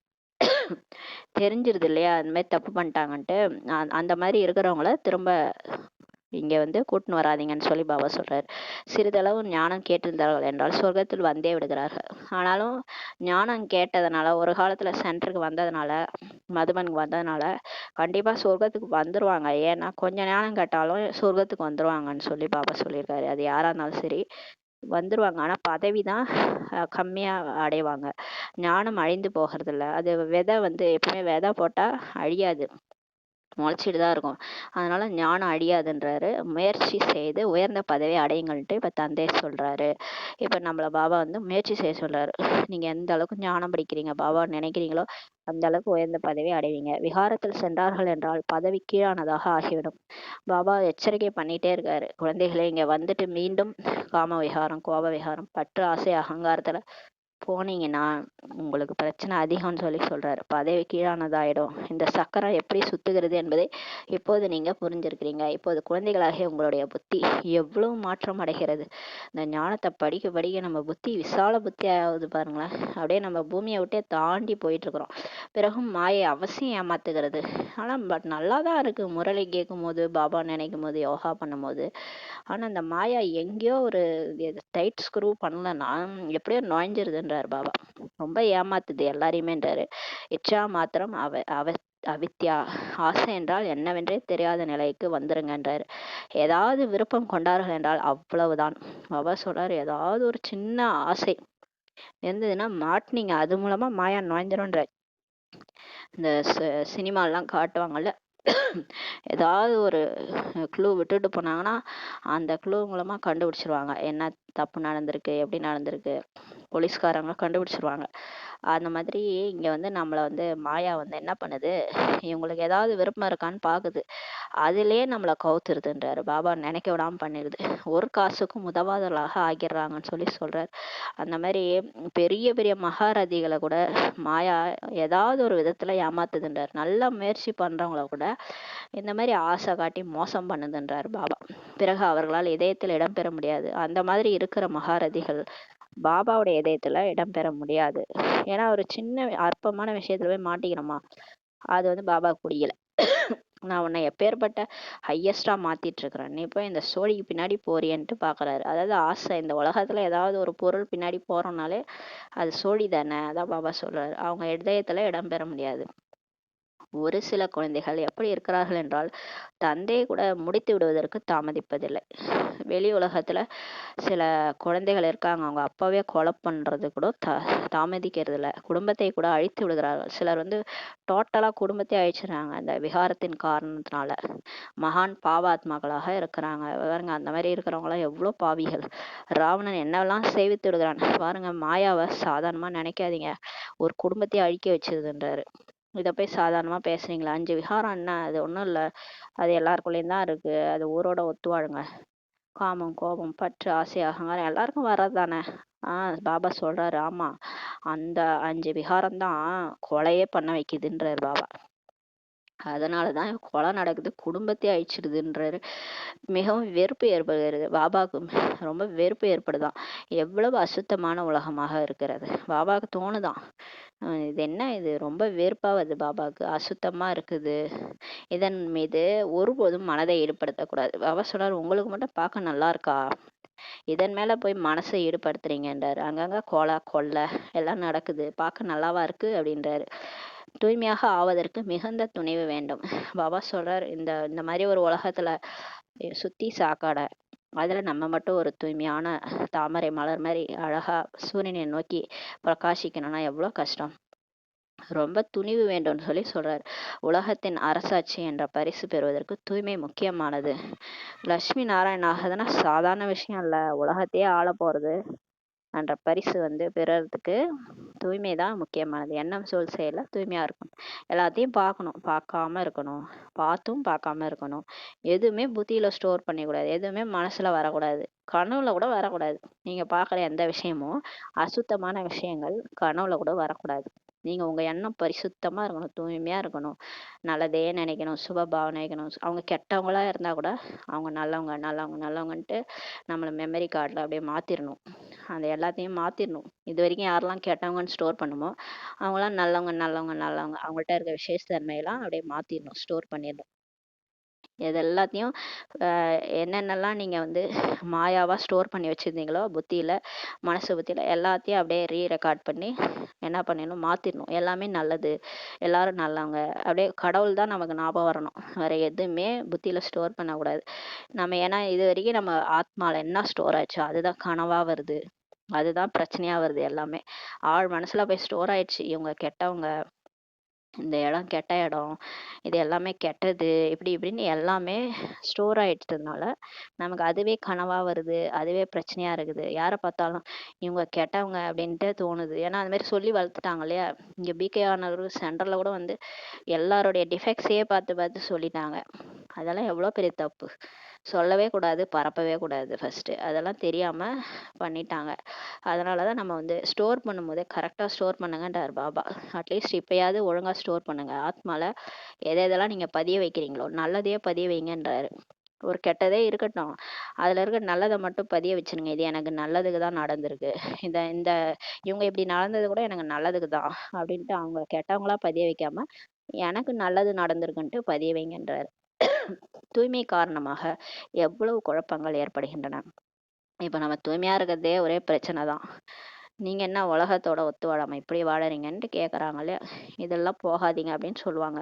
தெரிஞ்சிருது இல்லையா, அந்த மாதிரி தப்பு பண்ணிட்டாங்கன்ட்டு. அந்த மாதிரி இருக்கிறவங்கள திரும்ப இங்க வந்து கூட்டின்னு வராதீங்கன்னு சொல்லி பாபா சொல்றாரு. சிறிதளவு ஞானம் கேட்டிருந்தார்கள் என்றால் சொர்க்கத்தில் வந்தே விடுகிறார்கள். ஆனாலும் ஞானம் கேட்டதுனால, ஒரு காலத்துல சென்டருக்கு வந்ததுனால, மதுபனுக்கு வந்ததுனால கண்டிப்பா சொர்க்கத்துக்கு வந்துருவாங்க. ஏன்னா கொஞ்ச ஞானம் கேட்டாலும் சொர்க்கத்துக்கு வந்துருவாங்கன்னு சொல்லி பாபா சொல்லியிருக்காரு. அது யாரா இருந்தாலும் சரி வந்துருவாங்க. ஆனா பதவிதான் கம்மியா அடைவாங்க. ஞானம் அழிந்து போகிறது இல்ல. அது விதை வந்து எப்பவுமே விதை போட்டா அழியாது, முளைச்சிட்டு தான் இருக்கும். அதனால ஞானம் அழியாதுன்றாரு. முயற்சி செய்து உயர்ந்த பதவி அடையுங்கள்ட்டு இப்ப தந்தை சொல்றாரு. இப்ப நம்மள பாபா வந்து முயற்சி செய்ய சொல்றாரு. நீங்க எந்த அளவுக்கு ஞானம் படிக்கிறீங்க பாபா நினைக்கிறீங்களோ அந்த அளவுக்கு உயர்ந்த பதவி அடைவீங்க. விகாரத்தில் சென்றார்கள் என்றால் பதவி கீழானதாக ஆகிவிடும். பாபா எச்சரிக்கை பண்ணிட்டே இருக்காரு, குழந்தைகளே இங்க வந்துட்டு மீண்டும் காம விகாரம், கோப விகாரம், பற்று, ஆசை, அகங்காரத்துல போனீங்கன்னா உங்களுக்கு பிரச்சனை அதிகம்னு சொல்லி சொல்றாரு. பதவி கீழானதாயிடும். இந்த சக்கரம் எப்படி சுத்துகிறது என்பதை இப்போது நீங்க புரிஞ்சிருக்கிறீங்க. இப்போது குழந்தைகளாகிய உங்களுடைய புத்தி எவ்வளவு மாற்றம் அடைகிறது. இந்த ஞானத்தை படிக்க படிக்க நம்ம புத்தி விசால புத்தி ஆகுது பாருங்களேன். அப்படியே நம்ம பூமியை விட்டே தாண்டி போயிட்டு இருக்கிறோம். பிறகும் மாயை அவசியம் ஏமாத்துகிறது. ஆனா பட் நல்லா தான் இருக்கு, முரளி கேட்கும் போது, பாபா நினைக்கும் போது, யோகா பண்ணும் போது. ஆனா அந்த மாயா எங்கேயோ ஒரு டைட் ஸ்க்ரூ பண்ணலன்னா எப்படியோ நுழைஞ்சிருதுன்றார் பாபா. ரொம்ப ஏமாத்துது எல்லாரையுமேன்றாரு. இச்சா மாத்திரம் அவித்யா, ஆசை என்றால் என்னவென்றே தெரியாத நிலைக்கு வந்துருங்கன்றாரு. ஏதாவது விருப்பம் கொண்டார்கள் என்றால் அவ்வளவுதான். பாபா சொல்றாரு, ஏதாவது ஒரு சின்ன ஆசை இருந்ததுன்னா மாட்டினீங்க, அது மூலமா மாயா நுழைஞ்சிரும்ன்ற. இந்த சினிமாலாம் காட்டுவாங்கல்ல, ஏதாவது ஒரு க்ளூ விட்டுட்டு போனாங்கன்னா அந்த க்ளூ மூலமா கண்டுபிடிச்சிருவாங்க என்ன தப்பு நடந்திருக்கு, எப்படி நடந்திருக்கு, போலீஸ்காரங்க கண்டுபிடிச்சிருவாங்க. அந்த மாதிரி இங்க வந்து நம்மள வந்து மாயா வந்து என்ன பண்ணுது, இவங்களுக்கு ஏதாவது விருப்பம் இருக்கான்னு பாக்குது, அதுலயே நம்மள கவுத்துருதுன்றாரு பாபா. நினைக்க விடாம பண்ணிடுது. ஒரு காசுக்கும் உதவாதலாக ஆகிடுறாங்கன்னு சொல்லி சொல்றாரு. அந்த மாதிரி பெரிய பெரிய மகாரதிகளை கூட மாயா ஏதாவது ஒரு விதத்துல ஏமாத்துதுன்றார். நல்ல முயற்சி பண்றவங்கள கூட இந்த மாதிரி ஆசை காட்டி மோசம் பண்ணுதுன்றார் பாபா. பிறகு அவர்களால் இதயத்தில் இடம்பெற முடியாது. அந்த மாதிரி இருக்கிற மகாரதிகள் பாபாவுடைய இதயத்துல இடம்பெற முடியாது. ஏன்னா ஒரு சின்ன அற்பமான விஷயத்துல போய் மாட்டிக்கிறோமா, அது வந்து பாபா புரியல. நான் உன்னை எப்பேற்பட்ட ஹையஸ்டா மாத்திட்டு இருக்கிறேன், நீ போய் இந்த சோழிக்கு பின்னாடி போறியன்ட்டு பாக்குறாரு. அதாவது ஆசை, இந்த உலகத்துல ஏதாவது ஒரு பொருள் பின்னாடி போறோம்னாலே அது சோழி தானே. அதான் பாபா சொல்றாரு, அவங்க இதயத்துல இடம்பெற முடியாது. ஒரு சில குழந்தைகள் எப்படி இருக்கிறார்கள் என்றால் தந்தையை கூட முடித்து விடுவதற்கு தாமதிப்பதில்லை. வெளி உலகத்துல சில குழந்தைகள் இருக்காங்க, அவங்க அப்பாவே கொலை பண்றது கூட தாமதிக்கிறது இல்ல. குடும்பத்தை கூட அழித்து விடுகிறார்கள். சிலர் வந்து டோட்டலா குடும்பத்தை அழிச்சிடறாங்க அந்த விகாரத்தின் காரணத்தினால. மகான் பாவாத்மாக்களாக இருக்கிறாங்க பாருங்க. அந்த மாதிரி இருக்கிறவங்க எல்லாம் எவ்வளவு பாவிகள். ராவணன் என்னெல்லாம் செய்வித்து விடுகிறான் பாருங்க. மாயாவை சாதாரணமா நினைக்காதீங்க. ஒரு குடும்பத்தை அழிக்க வச்சதுன்றாரு. இதை போய் சாதாரணமா பேசுறீங்களா? 5 விகாரம் என்ன, அது ஒண்ணும் இல்ல. அது எல்லாருக்குள்ளேயும் தான் இருக்கு. அது ஊரோட ஒத்து வாழுங்க. காமம், கோபம், பற்று, ஆசை, அகங்காரம் எல்லாருக்கும் வர்றதுதானே. பாபா சொல்றாரு, ஆமா, அந்த 5 விகாரம் தான் கொலையே பண்ண வைக்குதுன்றாரு பாபா. அதனாலதான் கொலை நடக்குது, குடும்பத்தை அழிச்சிடுதுன்றாரு. மிகவும் வெறுப்பு ஏற்படுகிறது பாபாவுக்கு. ரொம்ப வெறுப்பு ஏற்படுதான். எவ்வளவு அசுத்தமான உலகமாக இருக்கிறது. பாபாவுக்கு தோணுதான், இது என்ன, இது ரொம்ப வெறுப்பாவது பாபாவுக்கு, அசுத்தமா இருக்குது, இதன் மீது ஒருபோதும் மனதை ஈடுபடுத்தக்கூடாது. பாபா சொல்றாரு, உங்களுக்கு மட்டும் பார்க்க நல்லா இருக்கா, இதன் மேல போய் மனசை ஈடுபடுத்துறீங்கன்றாரு. அங்கங்க கொலை கொள்ளை எல்லாம் நடக்குது, பார்க்க நல்லாவா இருக்கு அப்படின்றாரு. தூய்மையாக ஆவதற்கு மிகுந்த துணிவு வேண்டும். பாபா சொல்றார், இந்த இந்த மாதிரி ஒரு உலகத்துல சுத்தி சாக்காடை, அதுல நம்ம மட்டும் ஒரு தூய்மையான தாமரை மலர் மாதிரி அழகா சூரியனை நோக்கி பிரகாசிக்கணும்னா எவ்வளவு கஷ்டம். ரொம்ப துணிவு வேண்டும்னு சொல்லி சொல்றாரு. உலகத்தின் அரசாட்சி என்ற பரிசு பெறுவதற்கு தூய்மை முக்கியமானது. லட்சுமி நாராயண் ஆகுதுன்னா சாதாரண விஷயம் இல்ல. உலகத்தையே ஆள போறது என்ற பரிசு வந்து பெறறதுக்கு தூய்மை தான் முக்கியமானது. எண்ணம் சொல் செயல தூய்மையா இருக்கணும். எல்லாத்தையும் பார்க்கணும், பார்க்காம இருக்கணும், பார்த்தும் பார்க்காம இருக்கணும். எதுவுமே புத்தியில ஸ்டோர் பண்ணிக்கூடாது, எதுவுமே மனசுல வரக்கூடாது, கனவுல கூட வரக்கூடாது. நீங்க பார்க்குற எந்த விஷயமும் அசுத்தமான விஷயங்கள் கனவுல கூட வரக்கூடாது. நீங்க உங்க எண்ணம் பரிசுத்தமா இருக்கணும், தூய்மையா இருக்கணும், நல்லதே நினைக்கணும், சுப பாவனை நினைக்கணும். அவங்க கெட்டவங்களா இருந்தா கூட அவங்க நல்லவங்க நல்லவங்க நல்லவங்கன்ட்டு நம்மளை மெமரி கார்டில் அப்படியே மாத்திரணும். அந்த எல்லாத்தையும் மாத்திரணும். இது வரைக்கும் யாரெல்லாம் கெட்டவங்கன்னு ஸ்டோர் பண்ணுமோ அவங்களாம் நல்லவங்க நல்லவங்க நல்லவங்க, அவங்கள்ட்ட இருக்க விசேஷ தன்மையெல்லாம் அப்படியே மாத்திரணும், ஸ்டோர் பண்ணிடணும். இது எல்லாத்தையும் என்னென்னலாம் நீங்க வந்து மாயாவா ஸ்டோர் பண்ணி வச்சிருந்தீங்களோ புத்தியில, மனசு புத்தியில எல்லாத்தையும் அப்படியே ரெக்கார்ட் பண்ணி என்ன பண்ணிடணும், மாத்திடணும். எல்லாமே நல்லது, எல்லாரும் நல்லவங்க, அப்படியே கடவுள் தான் நமக்கு ஞாபகம் வரணும். வேற எதுவுமே புத்தியில ஸ்டோர் பண்ணக்கூடாது. நம்ம ஏன்னா இது வரைக்கும் நம்ம ஆத்மால என்ன ஸ்டோர் ஆச்சோ அதுதான் கனவா வருது, அதுதான் பிரச்சனையா வருது. எல்லாமே ஆழ் மனசுல போய் ஸ்டோர் ஆயிடுச்சு. இவங்க கெட்டவங்க, இந்த இடம் கெட்ட இடம், இது எல்லாமே கெட்டது, இப்படி இப்படின்னு எல்லாமே ஸ்டோர் ஆயிடுறதுனால நமக்கு அதுவே கனவா வருது, அதுவே பிரச்சனையா இருக்குது. யாரை பார்த்தாலும் இவங்க கெட்டவங்க அப்படின்ட்டு தோணுது. ஏன்னா அது மாதிரி சொல்லி வளர்த்துட்டாங்க இல்லையா. இங்க பிகே ஆனவர் சென்டர்ல கூட வந்து எல்லாருடைய டிஃபெக்ட்ஸையே பார்த்து பார்த்து சொல்லிட்டாங்க. அதெல்லாம் எவ்வளவு பெரிய தப்பு. சொல்லவே கூடாது, பரப்பவே கூடாது. ஃபர்ஸ்ட் அதெல்லாம் தெரியாம பண்ணிட்டாங்க. அதனாலதான் நம்ம வந்து ஸ்டோர் பண்ணும்போதே கரெக்டா ஸ்டோர் பண்ணுங்கன்றார் பாபா. அட்லீஸ்ட் இப்பயாவது ஒழுங்கா ஸ்டோர் பண்ணுங்க. ஆத்மால எதெல்லாம் நீங்க பதிய வைக்கிறீங்களோ நல்லதையே பதிய வைங்கன்றாரு. ஒரு கெட்டதே இருக்கட்டும், அதுல இருக்க நல்லதை மட்டும் பதிய வச்சிருங்க. இது எனக்கு நல்லதுக்கு தான் நடந்திருக்கு, இந்த இந்த இவங்க இப்படி நடந்தது கூட எனக்கு நல்லதுக்கு தான் அப்படின்ட்டு அவங்க கெட்டவங்களா பதிய வைக்காம எனக்கு நல்லது நடந்திருக்குன்ட்டு பதிய வைங்கன்றாரு. தூய்மை காரணமாக எவ்வளவு குழப்பங்கள் ஏற்படுகின்றன. இப்ப நம்ம தூய்மையா இருக்கிறதே ஒரே பிரச்சனை தான். நீங்க என்ன உலகத்தோட ஒத்து வாழாம இப்படி வாழறீங்கன்ட்டு கேக்குறாங்க இல்லையா. இதெல்லாம் போகாதீங்க அப்படின்னு சொல்லுவாங்க.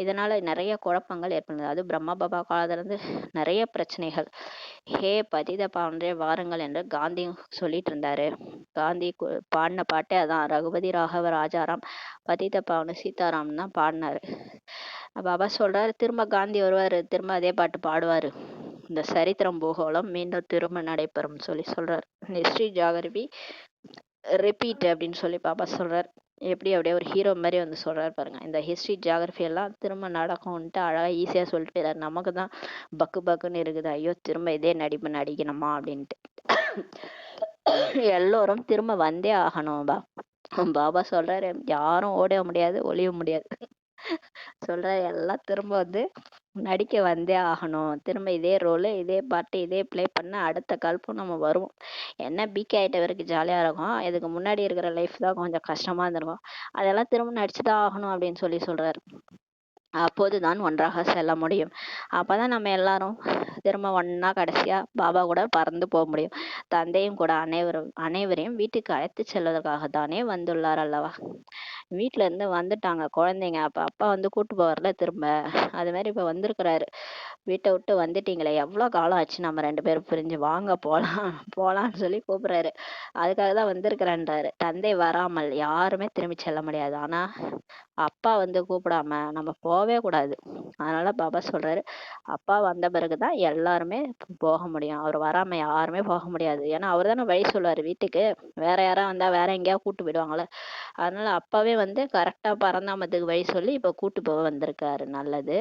இதனால நிறைய குழப்பங்கள் ஏற்படுது. அது பிரம்மா பாபா காலத்துல இருந்து நிறைய பிரச்சனைகள். ஹே பதித பாவனரே வாருங்கள் என்று காந்தி சொல்லிட்டு இருந்தாரு. காந்தி பாடின பாட்டே அதான், ரகுபதி ராகவ ராஜாராம் பதித பாவன சீதாராம் தான் பாடினாரு. பாபா சொல்றாரு, திரும்ப காந்தி வருவாரு, திரும்ப அதே பாட்டு பாடுவாரு. இந்த சரித்திரம் பூகோளம் மீண்டும் திரும்ப நடைபெறும் சொல்லி சொல்றாரு. ஹிஸ்டரி ஜாகிரபி ரிப்பீட் அப்படின்னு சொல்லி பாபா சொல்றாரு. எப்படி அப்படியே ஒரு ஹீரோ மாதிரி வந்து சொல்றாரு பாருங்க. இந்த ஹிஸ்டரி ஜியாகிரபி எல்லாம் திரும்ப நடக்கும்ட்டு அழகா ஈஸியா சொல்லிட்டு நமக்கு தான் பக்கு பக்குன்னு இருக்குது. ஐயோ திரும்ப இதே நடிப்பு நடிக்கணுமா அப்படின்ட்டு. எல்லோரும் திரும்ப வந்தே ஆகணும். பாபா சொல்றாரு, யாரும் ஓட முடியாது, ஒளிய முடியாது. சொல்றாரு, எல்லாம் திரும்ப வந்து நடிக்க வந்தே ஆகணும். திரும்ப இதே ரோலு, இதே பாட்டு, இதே பிளே பண்ண அடுத்த கல்ப்பும் நம்ம வருவோம். என்ன பிகே ஆயிட்ட வரைக்கும் ஜாலியா இருக்கும், இதுக்கு முன்னாடி இருக்கிற லைஃப் தான் கொஞ்சம் கஷ்டமா இருந்திருக்கும். அதெல்லாம் திரும்ப நடிச்சுதான் ஆகணும் அப்படின்னு சொல்லி சொல்றாரு. அப்போதுதான் ஒன்றாக செல்ல முடியும். அப்பதான் நம்ம எல்லாரும் திரும்ப ஒன்னா கடைசியா பாபா கூட பறந்து போக முடியும். தந்தையும் கூட அனைவரையும் வீட்டுக்கு அழைத்து செல்வதற்காக தானே வந்துள்ளார் அல்லவா. வீட்ல இருந்து வந்துட்டாங்க குழந்தைங்க. அப்ப அப்பா வந்து கூட்டு போவார்ல திரும்ப. அது மாதிரி இப்ப வந்திருக்கிறாரு. வீட்டை விட்டு வந்துட்டீங்களே, எவ்வளவு காலம் ஆச்சு நம்ம 2 பேரும் பிரிஞ்சு, வாங்க போலாம் போலான்னு சொல்லி கூப்பிடுறாரு. அதுக்காக தான் வந்திருக்கிறேன்றாரு. தந்தை வராமல் யாருமே திரும்பி செல்ல முடியாது. ஆனா அப்பா வந்து கூப்பிடாம நம்ம போவே கூடாது. அதனால பாபா சொல்றாரு, அப்பா வந்த பிறகுதான் எல்லாருமே போக முடியும். அவர் வராம யாருமே போக முடியாது. ஏன்னா அவர் தானே வழி சொல்லுவாரு வீட்டுக்கு. வேற யாரா வந்தா வேற எங்கேயா கூட்டு போயிடுவாங்கல்ல. அதனால அப்பாவே வந்து கரெக்டா பரந்தாமத்துக்கு வழி சொல்லி இப்ப கூட்டு போக வந்திருக்காரு. நல்லது.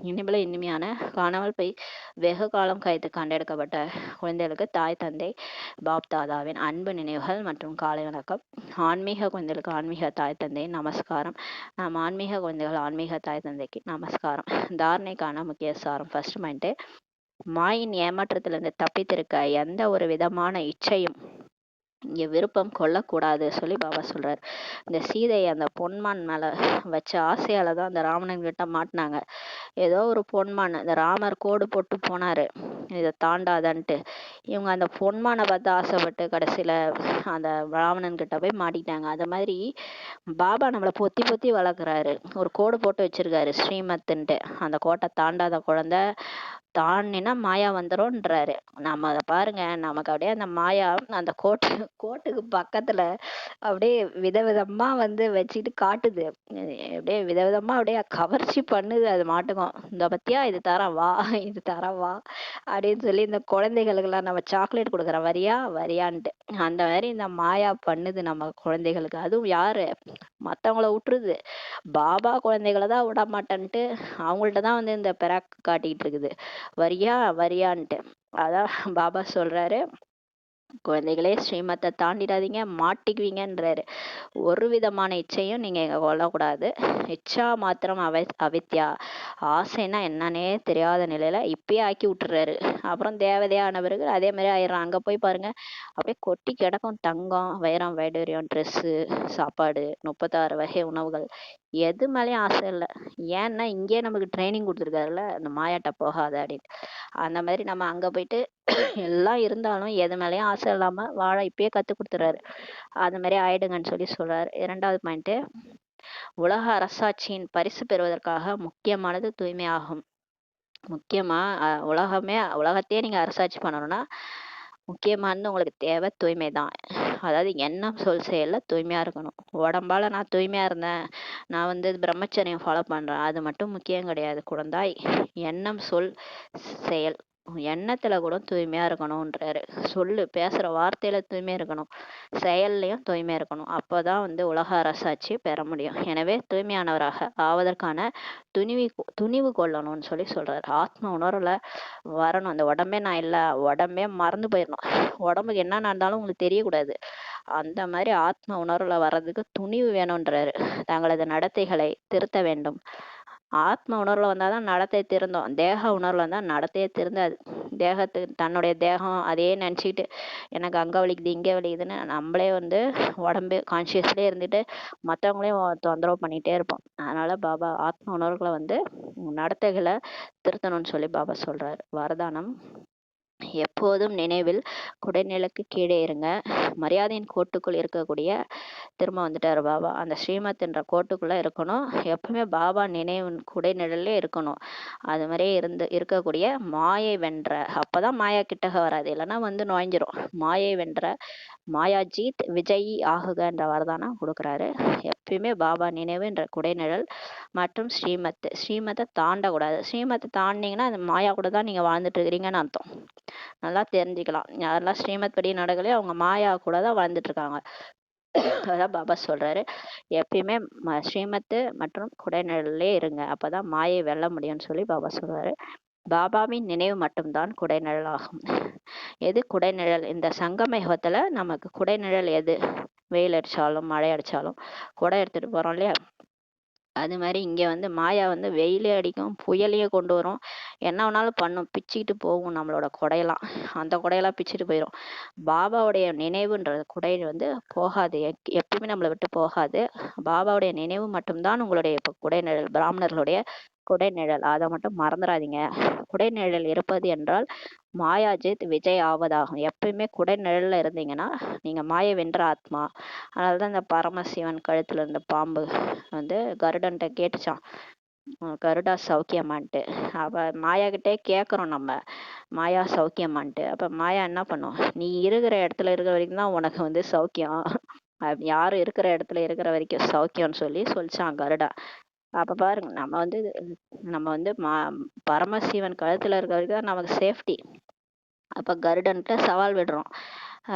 இனிமேல இனிமையான காணாமல் போய் வெகு காலம் கழித்து கண்டெடுக்கப்பட்ட குழந்தைகளுக்கு தாய் தந்தை பாப் தாதாவின் அன்பு நினைவுகள் மற்றும் காலை வணக்கம். ஆன்மீக குழந்தைகளுக்கு ஆன்மீக தாய் தந்தை நமஸ்காரம். நாம் ஆன்மீக குழந்தைகள் ஆன்மீக தாய் தந்தைக்கு நமஸ்காரம். தாரணைக்கான முக்கிய சாரம். ஃபர்ஸ்ட் பாயிண்ட், மாயின் ஏமாற்றத்திலிருந்து தப்பித்திருக்க எந்த ஒரு விதமான இச்சையும் இங்க விருப்பம் கொள்ளக்கூடாது சொல்லி பாபா சொல்றாரு. இந்த சீதை அந்த பொன்மான் மேல வச்ச ஆசையாலதான் அந்த ராவணன் கிட்ட மாட்டினாங்க. ஏதோ ஒரு பொன்மான், இந்த ராமர் கோடு போட்டு போனாரு இதை தாண்டாதன்ட்டு. இவங்க அந்த பொன்மானை பார்த்து ஆசைப்பட்டு கடைசியில அந்த ராவணன் கிட்ட போய் மாட்டிட்டாங்க. அது மாதிரி பாபா நம்மளை பொத்தி பொத்தி வளர்க்குறாரு. ஒரு கோடு போட்டு வச்சிருக்காரு ஸ்ரீமத்துன்ட்டு. அந்த கோட்டை தாண்டாத குழந்தை தாண்டினா மாயா வந்துரும்ன்றாரு. நம்ம அதை பாருங்க, நமக்கு அப்படியே அந்த மாயா அந்த கோட்டுக்கு பக்கத்துல அப்படியே விதவிதமா வந்து வச்சுட்டு காட்டுது. அப்படியே விதவிதமா அப்படியே கவர்ச்சி பண்ணுது. அது மாட்டுக்கும், இந்த பத்தியா இது தரவா இது தரவா அப்படின்னு சொல்லி இந்த குழந்தைகளுக்கெல்லாம் நம்ம சாக்லேட் கொடுக்குற வரியா வரியான்ட்டு அந்த மாதிரி இந்த மாயா பண்ணுது நம்ம குழந்தைகளுக்கு. அதுவும் யாரு, மத்தவங்கள விட்டுருது. பாபா குழந்தைகளை தான் விட மாட்டேன்ட்டு அவங்கள்ட்ட தான் வந்து இந்த பெராக் காட்டிட்டு இருக்குது, வரியா வரியான்ட்டு. அதான் பாபா சொல்றாரு, குழந்தைகளே ஸ்ரீமத்தை தாண்டிடாதீங்க, மாட்டிக்குவீங்கன்றாரு. ஒரு விதமான இச்சையும் நீங்க இங்க கொள்ளக்கூடாது. இச்சா மாத்திரம் அவித்யா, ஆசைன்னா என்னன்னே தெரியாத நிலையில இப்பயே ஆக்கி விட்டுறாரு. அப்புறம் தேவதையான பிறகு அதே மாதிரி ஆயிடுறான். அங்க போய் பாருங்க, அப்படியே கொட்டி கிடக்கும் தங்கம் வைரம் வைடூரியம், ட்ரெஸ்ஸு, சாப்பாடு, 36 வகை உணவுகள், எது மேலேயும் ஆசை இல்லை. ஏன்னா இங்கேயே நமக்கு ட்ரைனிங் கொடுத்துருக்காருல்ல, அந்த மாயாட்ட போகாத அப்படின்னு. அந்த மாதிரி நம்ம அங்க போயிட்டு எல்லாம் இருந்தாலும் எது மேலேயும் ஆசை இல்லாம வாழ இப்பயே கத்து கொடுத்துறாரு. அது மாதிரி ஆயிடுங்கன்னு சொல்லி சொல்றாரு. 2வது பாயிண்ட், உலக அரசாட்சியின் பரிசு பெறுவதற்காக முக்கியமானது தூய்மையாகும். முக்கியமா உலகத்தையே நீங்க அரசாட்சி பண்ணணும்னா முக்கியமானது உங்களுக்கு தேவை தூய்மை தான். அதாவது எண்ணம் சொல் செயல்ல தூய்மையா இருக்கணும். உடம்பால நான் தூய்மையா இருந்தேன், நான் வந்து பிரம்மச்சரியம் ஃபாலோ பண்றேன், அது மட்டும் முக்கியம் கிடையாது குழந்தாய். எண்ணம் சொல் செயல், எண்ணத்துல கூட தூய்மையா இருக்கணும்ன்றாரு. சொல்லு பேசுற வார்த்தையில தூய்மையா இருக்கணும், செயல்லையும் தூய்மையா இருக்கணும். அப்போதான் வந்து உலக அரசாட்சி பெற முடியும். எனவே தூய்மையானவராக ஆவதற்கான துணிவு கொள்ளணும்னு சொல்லி சொல்றாரு. ஆத்ம உணர்வுல வரணும். அந்த உடம்பே நான் இல்லை, உடம்பே மறந்து போயிடணும். உடம்புக்கு என்ன நடந்தாலும் உங்களுக்கு தெரியக்கூடாது. அந்த மாதிரி ஆத்ம உணர்வுல வர்றதுக்கு துணிவு வேணும்ன்றாரு. தங்களது நடத்தைகளை திருத்த வேண்டும். ஆத்ம உணர்வுல வந்தாதான் நடத்தை திருந்தோம். தேக உணர்வுல வந்தா நடத்தையே திருந்தாது. தன்னுடைய தேகம் அதையே நினைச்சுக்கிட்டு எனக்கு அங்க வலிக்குது இங்கே வலிக்குதுன்னு நம்மளே வந்து உடம்பு கான்சியஸ்லயே இருந்துட்டு மற்றவங்களையும் தொந்தரவு பண்ணிட்டே இருப்போம். அதனால பாபா ஆத்ம உணர்வுகளை வந்து நடத்தைகளை திருத்தணும்னு சொல்லி பாபா சொல்றாரு. வரதானம், எப்போதும் நினைவில் குடைநிலைக்கு கீழே இருங்க. மரியாதையின் கோட்டுக்குள் இருக்கக்கூடிய, திரும்ப வந்துட்டாரு பாபா, அந்த ஸ்ரீமத் என்ற கோட்டுக்குள்ள இருக்கணும். எப்பவுமே பாபா நினைவு குடைநிழல்லே இருக்கணும். அது மாதிரியே இருக்கக்கூடிய மாயை வென்ற, அப்பதான் மாயா கிட்டக வராது, இல்லைன்னா வந்து நுழைஞ்சிரும். மாயை வென்ற மாயாஜீத் விஜயி ஆகுக என்ற வரதானம் கொடுக்குறாரு. எப்பயுமே பாபா நினைவு என்ற குடைநிழல் மற்றும் ஸ்ரீமத்தை தாண்டக்கூடாது. ஸ்ரீமத்தை தாண்டினீங்கன்னா அந்த மாயா கூட தான் நீங்க வாழ்ந்துட்டு இருக்கிறீங்கன்னு அர்த்தம். நல்லா தெரிஞ்சுக்கலாம். யாரெல்லாம் ஸ்ரீமத் படி நடக்கலையோ அவங்க மாயா கூட தான் வாழ்ந்துட்டு இருக்காங்க. அதான் பாபா சொல்றாரு, எப்பயுமே ஸ்ரீமத்து மற்றும் குடைநிழல்லே இருங்க, அப்பதான் மாயை வெல்ல முடியும்னு சொல்லி பாபா சொல்றாரு. பாபாவின் நினைவு மட்டும்தான் குடைநிழல் ஆகும். எது குடைநிழல்? இந்த சங்கம யுகத்துல நமக்கு குடைநிழல் எது? வெயில் அடிச்சாலும் மழை அடிச்சாலும் குடை எடுத்துட்டு போறோம் இல்லையா, அது மாதிரி இங்க வந்து மாயா வந்து வெயிலே அடிக்கும், புயலையும் கொண்டு வரும், என்ன வேணாலும் பண்ணும், பிச்சுக்கிட்டு போகும் நம்மளோட குடையெல்லாம். அந்த குடையெல்லாம் பிச்சுட்டு போயிடும். பாபாவுடைய நினைவுன்ற குடை வந்து போகாது, எப்பயுமே நம்மளை விட்டு போகாது. பாபாவுடைய நினைவு மட்டும்தான் உங்களுடைய இப்போ குடைநிழல், பிராமணர்களுடைய குடைநிழல். அதை மட்டும் மறந்துடாதீங்க. குடைநிழல் இருப்பது என்றால் மாயாஜித் விஜய் ஆவதாகும். எப்பயுமே குடை நிழல்ல இருந்தீங்கன்னா நீங்க மாயை வென்ற ஆத்மா. அதனாலதான் இந்த பரமசிவன் கழுத்துல இருந்த பாம்பு வந்து கருடன்ட்ட கேட்டுச்சான், கருடா சௌக்கியமான்ட்டு. அப்ப மாயா கிட்டே கேக்குறோம் நம்ம, மாயா சௌக்கியமான்ட்டு. அப்ப மாயா என்ன பண்ணும், நீ இருக்கிற இடத்துல இருக்கிற வரைக்கும் தான் உனக்கு வந்து சௌக்கியம், யாரும் இருக்கிற இடத்துல இருக்கிற வரைக்கும் சௌக்கியம்னு சொல்லிச்சான் கருடா. அப்ப பாருங்க, நம்ம வந்து பரமசிவன் கழுத்துல இருக்க வரைக்கும் தான் நமக்கு சேஃப்டி. அப்ப கருடன்ட்ட சவால் விடுறோம்,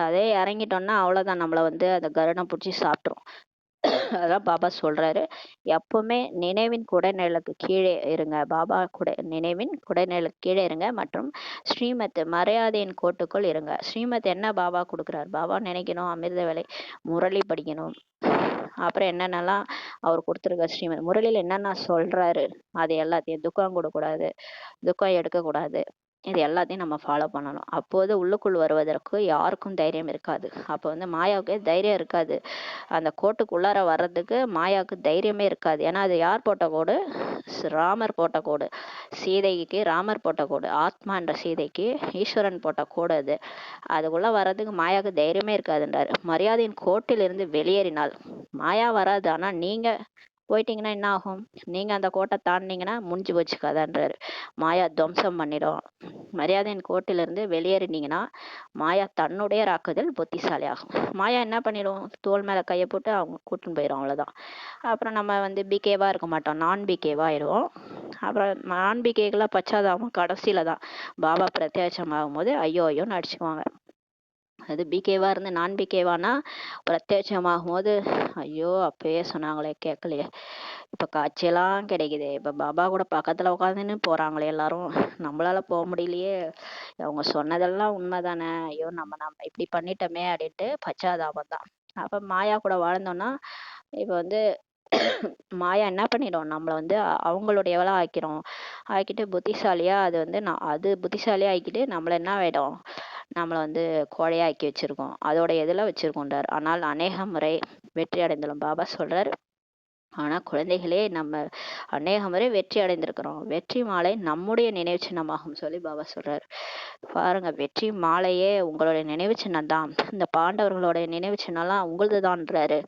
அதே இறங்கிட்டோம்னா அவ்வளவுதான், நம்மள வந்து அந்த கருடம் பிடிச்சி சாப்பிட்டுரும். அதான் பாபா சொல்றாரு, எப்பவுமே நினைவின் குடைநிழலுக்கு கீழே இருங்க, பாபா நினைவின் குடைநிழலுக்கு கீழே இருங்க, மற்றும் ஸ்ரீமத் மரியாதையின் கோட்டுக்குள் இருங்க. ஸ்ரீமத் என்ன பாபா கொடுக்குறாரு, பாபா நினைக்கணும், அமிர்த வேலை, முரளி படிக்கணும், அப்புறம் என்னென்னலாம் அவர் கொடுத்துருக்க ஸ்ரீமத் முரளியில் என்னென்ன சொல்றாரு அது எல்லாத்தையும், துக்கம் கொடுக்கூடாது, துக்கம் எடுக்கக்கூடாது, இது எல்லாத்தையும் நம்ம ஃபாலோ பண்ணணும். அப்போது உள்ளுக்குள் வருவதற்கு யாருக்கும் தைரியம் இருக்காது. அப்போ வந்து மாயாவுக்கு தைரியம் இருக்காது, அந்த கோட்டுக்குள்ளார வர்றதுக்கு மாயாவுக்கு தைரியமே இருக்காது. ஏன்னா அது யார் போட்ட கோடு, ராமர் போட்ட கோடு, சீதைக்கு ராமர் போட்ட கோடு, ஆத்மா என்ற சீதைக்கு ஈஸ்வரன் போட்ட கோடு. அதுக்குள்ள வர்றதுக்கு மாயாவுக்கு தைரியமே இருக்காதுன்றாரு. மரியாதையின் கோட்டிலிருந்து வெளியேறினால் மாயா வராது, ஆனா நீங்க போயிட்டீங்கன்னா என்ன ஆகும், நீங்க அந்த கோட்டை தாண்டினீங்கன்னா முடிஞ்சு போச்சு கதைன்றாரு. மாயா துவம்சம் பண்ணிடும். மரியாதையின் கோட்டிலிருந்து வெளியேறினீங்கன்னா மாயா தன்னுடைய ராக்குதல் புத்திசாலி ஆகும். மாயா என்ன பண்ணிடும், தோல் மேல கையை போட்டு அவங்க கூட்டின்னு போயிடும், அவ்வளவுதான். அப்புறம் நம்ம வந்து பிகேவா இருக்க மாட்டோம், நான் பிகேவா ஆயிடுவோம். அப்புறம் நான் பிகேக்கெல்லாம் பச்சாதாபம் கடைசியில தான், பாபா பிரத்யட்சம் ஆகும்போது ஐயோ ஐயோன்னு அடிச்சுக்குவாங்க. அது பிகேவா இருந்து நான் பிகேவானா பிரத்யட்சமாகும் போது ஐயோ அப்பயே சொன்னாங்களே கேட்கலையே, இப்ப காட்சியெல்லாம் கிடைக்குது, இப்ப பாபா கூட பக்கத்துல உட்காந்துன்னு போறாங்களே எல்லாரும், நம்மளால போக முடியலையே, அவங்க சொன்னதெல்லாம் உண்மைதானே, ஐயோ நம்ம இப்படி பண்ணிட்டோமே அப்படின்ட்டு பச்சாதாபம் தான். அப்ப மாயா கூட வாழ்ந்தோம்னா இப்ப வந்து மாயா என்ன பண்ணிடும், நம்மள வந்து அவங்களுடையவளா ஆக்கிட்டு புத்திசாலியா, அது வந்து அது புத்திசாலியா ஆக்கிட்டு நம்மள என்ன ஆயிடும், நம்மளை வந்து கோழையாக்கி வச்சிருக்கோம், அதோட எதில் வச்சிருக்கோன்றார். ஆனால் அநேக முறை வெற்றி அடைந்துள்ளோம் பாபா சொல்றாரு. ஆனா குழந்தைகளே, நம்ம அநேக முறை வெற்றி அடைந்திருக்கிறோம், வெற்றி மாலை நம்முடைய நினைவு சின்னமாகும் சொல்லி பாபா சொல்றாரு. பாருங்க, வெற்றி மாலையே உங்களுடைய நினைவு சின்னம் தான், இந்த பாண்டவர்களுடைய நினைவு சின்னம்லாம் உங்களது தான்ன்றாரு.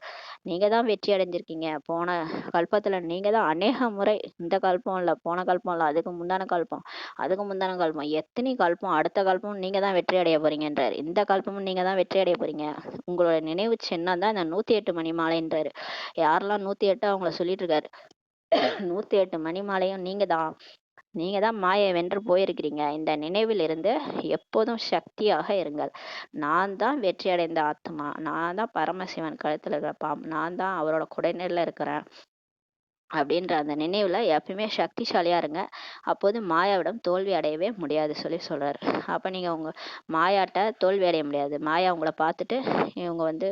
நீங்க தான் வெற்றி அடைஞ்சிருக்கீங்க, போன கல்பத்துல நீங்க தான் அநேக முறை, இந்த கல்பம் இல்ல, போன கல்பம் இல்ல, அதுக்கு முந்தான கல்பம், அதுக்கு முந்தான கல்பம், எத்தனை கல்பம், அடுத்த கல்பம் நீங்க தான் வெற்றி அடைய போறீங்கன்றாரு. இந்த கல்பமும் நீங்க தான் வெற்றி அடைய போறீங்க, உங்களோட நினைவு சின்னம் தான் இந்த 108 மணி மாலைன்றாரு. யாரெல்லாம் 108 அவங்கள சொல்லிட்டு இருக்காரு, 108 மணி மாலையும் நீங்க தான் மாயை வென்று போயிருக்கிறீங்க. இந்த நினைவில் இருந்து எப்போதும் சக்தியாக இருங்கள். நான் தான் வெற்றி அடைந்த ஆத்மா, நான் தான் பரமசிவன் கழுத்துல இருக்கிற பாம்பு, நான் தான் அவரோட குடைநிழல்ல இருக்கிறேன் அப்படின்ற அந்த நினைவுல எப்பயுமே சக்திசாலியா இருங்க. அப்போது மாயாவிடம் தோல்வி அடையவே முடியாது சொல்றாரு. அப்ப நீங்க உங்க மாயாட்ட தோல்வி அடைய முடியாது. மாயா உங்களை பார்த்துட்டு இவங்க வந்து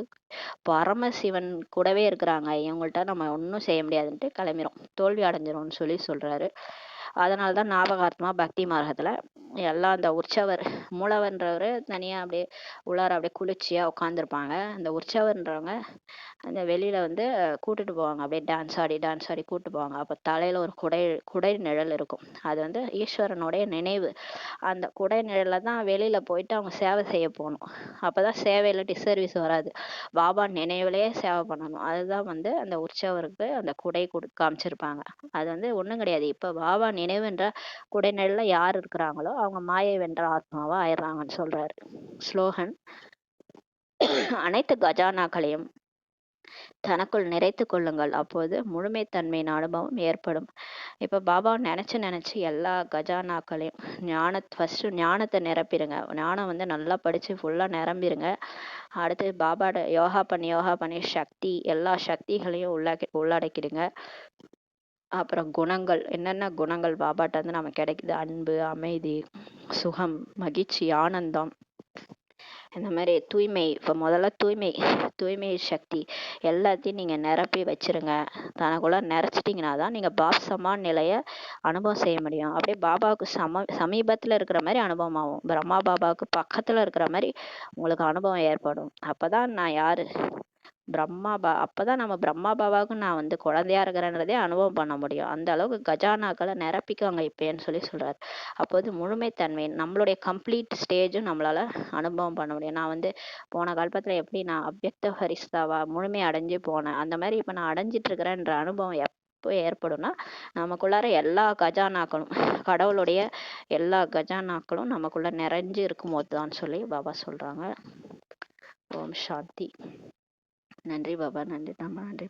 பரமசிவன் கூடவே இருக்கிறாங்க, இவங்கள்ட்ட நம்ம ஒன்றும் செய்ய முடியாதுன்ட்டு கிளம்பிரும், தோல்வி அடைஞ்சிரும்னு சொல்றாரு. அதனாலதான் ஞாபகார்த்தமா பக்தி மார்க்கத்துல எல்லாம் அந்த உற்சவர், மூலவர்ன்றவரு தனியா அப்படியே உள்ளார அப்படியே குளிர்ச்சியா உட்காந்துருப்பாங்க. அந்த உற்சவர்ன்றவங்க அந்த வெளியில வந்து கூட்டிட்டு போவாங்க, அப்படியே டான்ஸ் ஆடி கூட்டு போவாங்க. அப்ப தலையில ஒரு குடை நிழல் இருக்கும், அது வந்து ஈஸ்வரனுடைய நினைவு. அந்த குடை நிழல்ல தான் வெளியில போயிட்டு அவங்க சேவை செய்ய போகணும். அப்பதான் சேவையில டிசர்வீஸ் வராது, பாபா நினைவுலயே சேவை பண்ணணும். அதுதான் வந்து அந்த உற்சவருக்கு அந்த குடை காமிச்சிருப்பாங்க. அது வந்து ஒண்ணும் கிடையாது, இப்ப பாபா நினைவுன்ற குடைநிழல்ல யார் இருக்கிறாங்களோ அவங்க மாயை வென்ற ஆத்மாவா ஆயிடுறாங்கன்னு சொல்றாரு. ஸ்லோகன்: அனைத்து கஜானாக்களையும் தனக்குள் நிறைத்து கொள்ளுங்கள், அப்போது முழுமைத்தன்மையின் அனுபவம் ஏற்படும். இப்ப பாபா நினைச்சு எல்லா கஜானாக்களையும் ஃபர்ஸ்ட் ஞானத்தை நிரப்பிடுங்க. ஞானம் வந்து நல்லா படிச்சு ஃபுல்லா நிரம்பிடுங்க. அடுத்து பாபாட யோகா பண்ணி சக்தி, எல்லா சக்திகளையும் உள்ளடக்கிடுங்க. அப்புறம் குணங்கள், என்னென்ன குணங்கள் பாபாட்ட வந்து நமக்கு கிடைக்குது, அன்பு, அமைதி, சுகம், மகிழ்ச்சி, ஆனந்தம், இந்த மாதிரி தூய்மை. இப்போ முதல்ல தூய்மை சக்தி எல்லாத்தையும் நீங்க நிரப்பி வச்சிருங்க. தனக்குள்ள நிறைச்சிட்டிங்கன்னா தான் நீங்க பாப்சமான நிலைய அனுபவம் செய்ய முடியும். அப்படியே பாபாவுக்கு சமீபத்துல இருக்கிற மாதிரி அனுபவம் ஆகும், பிரம்மா பாபாவுக்கு பக்கத்துல இருக்கிற மாதிரி உங்களுக்கு அனுபவம் ஏற்படும். அப்பதான் நான் யாரு, அப்பதான் நம்ம பிரம்மா பாபாவுக்கு நான் வந்து குழந்தையா இருக்கிறேன்றதே அனுபவம் பண்ண முடியும். அந்த அளவுக்கு கஜானாக்களை நிரப்பிக்கோங்க இப்பேன்னு சொல்றாரு. அப்போது முழுமைத்தன்மை நம்மளுடைய கம்ப்ளீட் ஸ்டேஜும் நம்மளால அனுபவம் பண்ண முடியும். நான் வந்து போன கல்பத்துல எப்படி நான் அவ்யக்த ஹரிஸ்தாவா முழுமை அடைஞ்சு போனேன், அந்த மாதிரி இப்ப நான் அடைஞ்சிட்டு இருக்கிறேன்ற அனுபவம் எப்போ ஏற்படும்னா நமக்குள்ளார எல்லா கஜானாக்களும் கடவுளுடைய எல்லா கஜானாக்களும் நமக்குள்ள நிறைஞ்சு இருக்கும் போதுதான் சொல்லி பாபா சொல்றாங்க. ஓம் சாந்தி. நன்றி பாபா, நன்றி. நன்றி.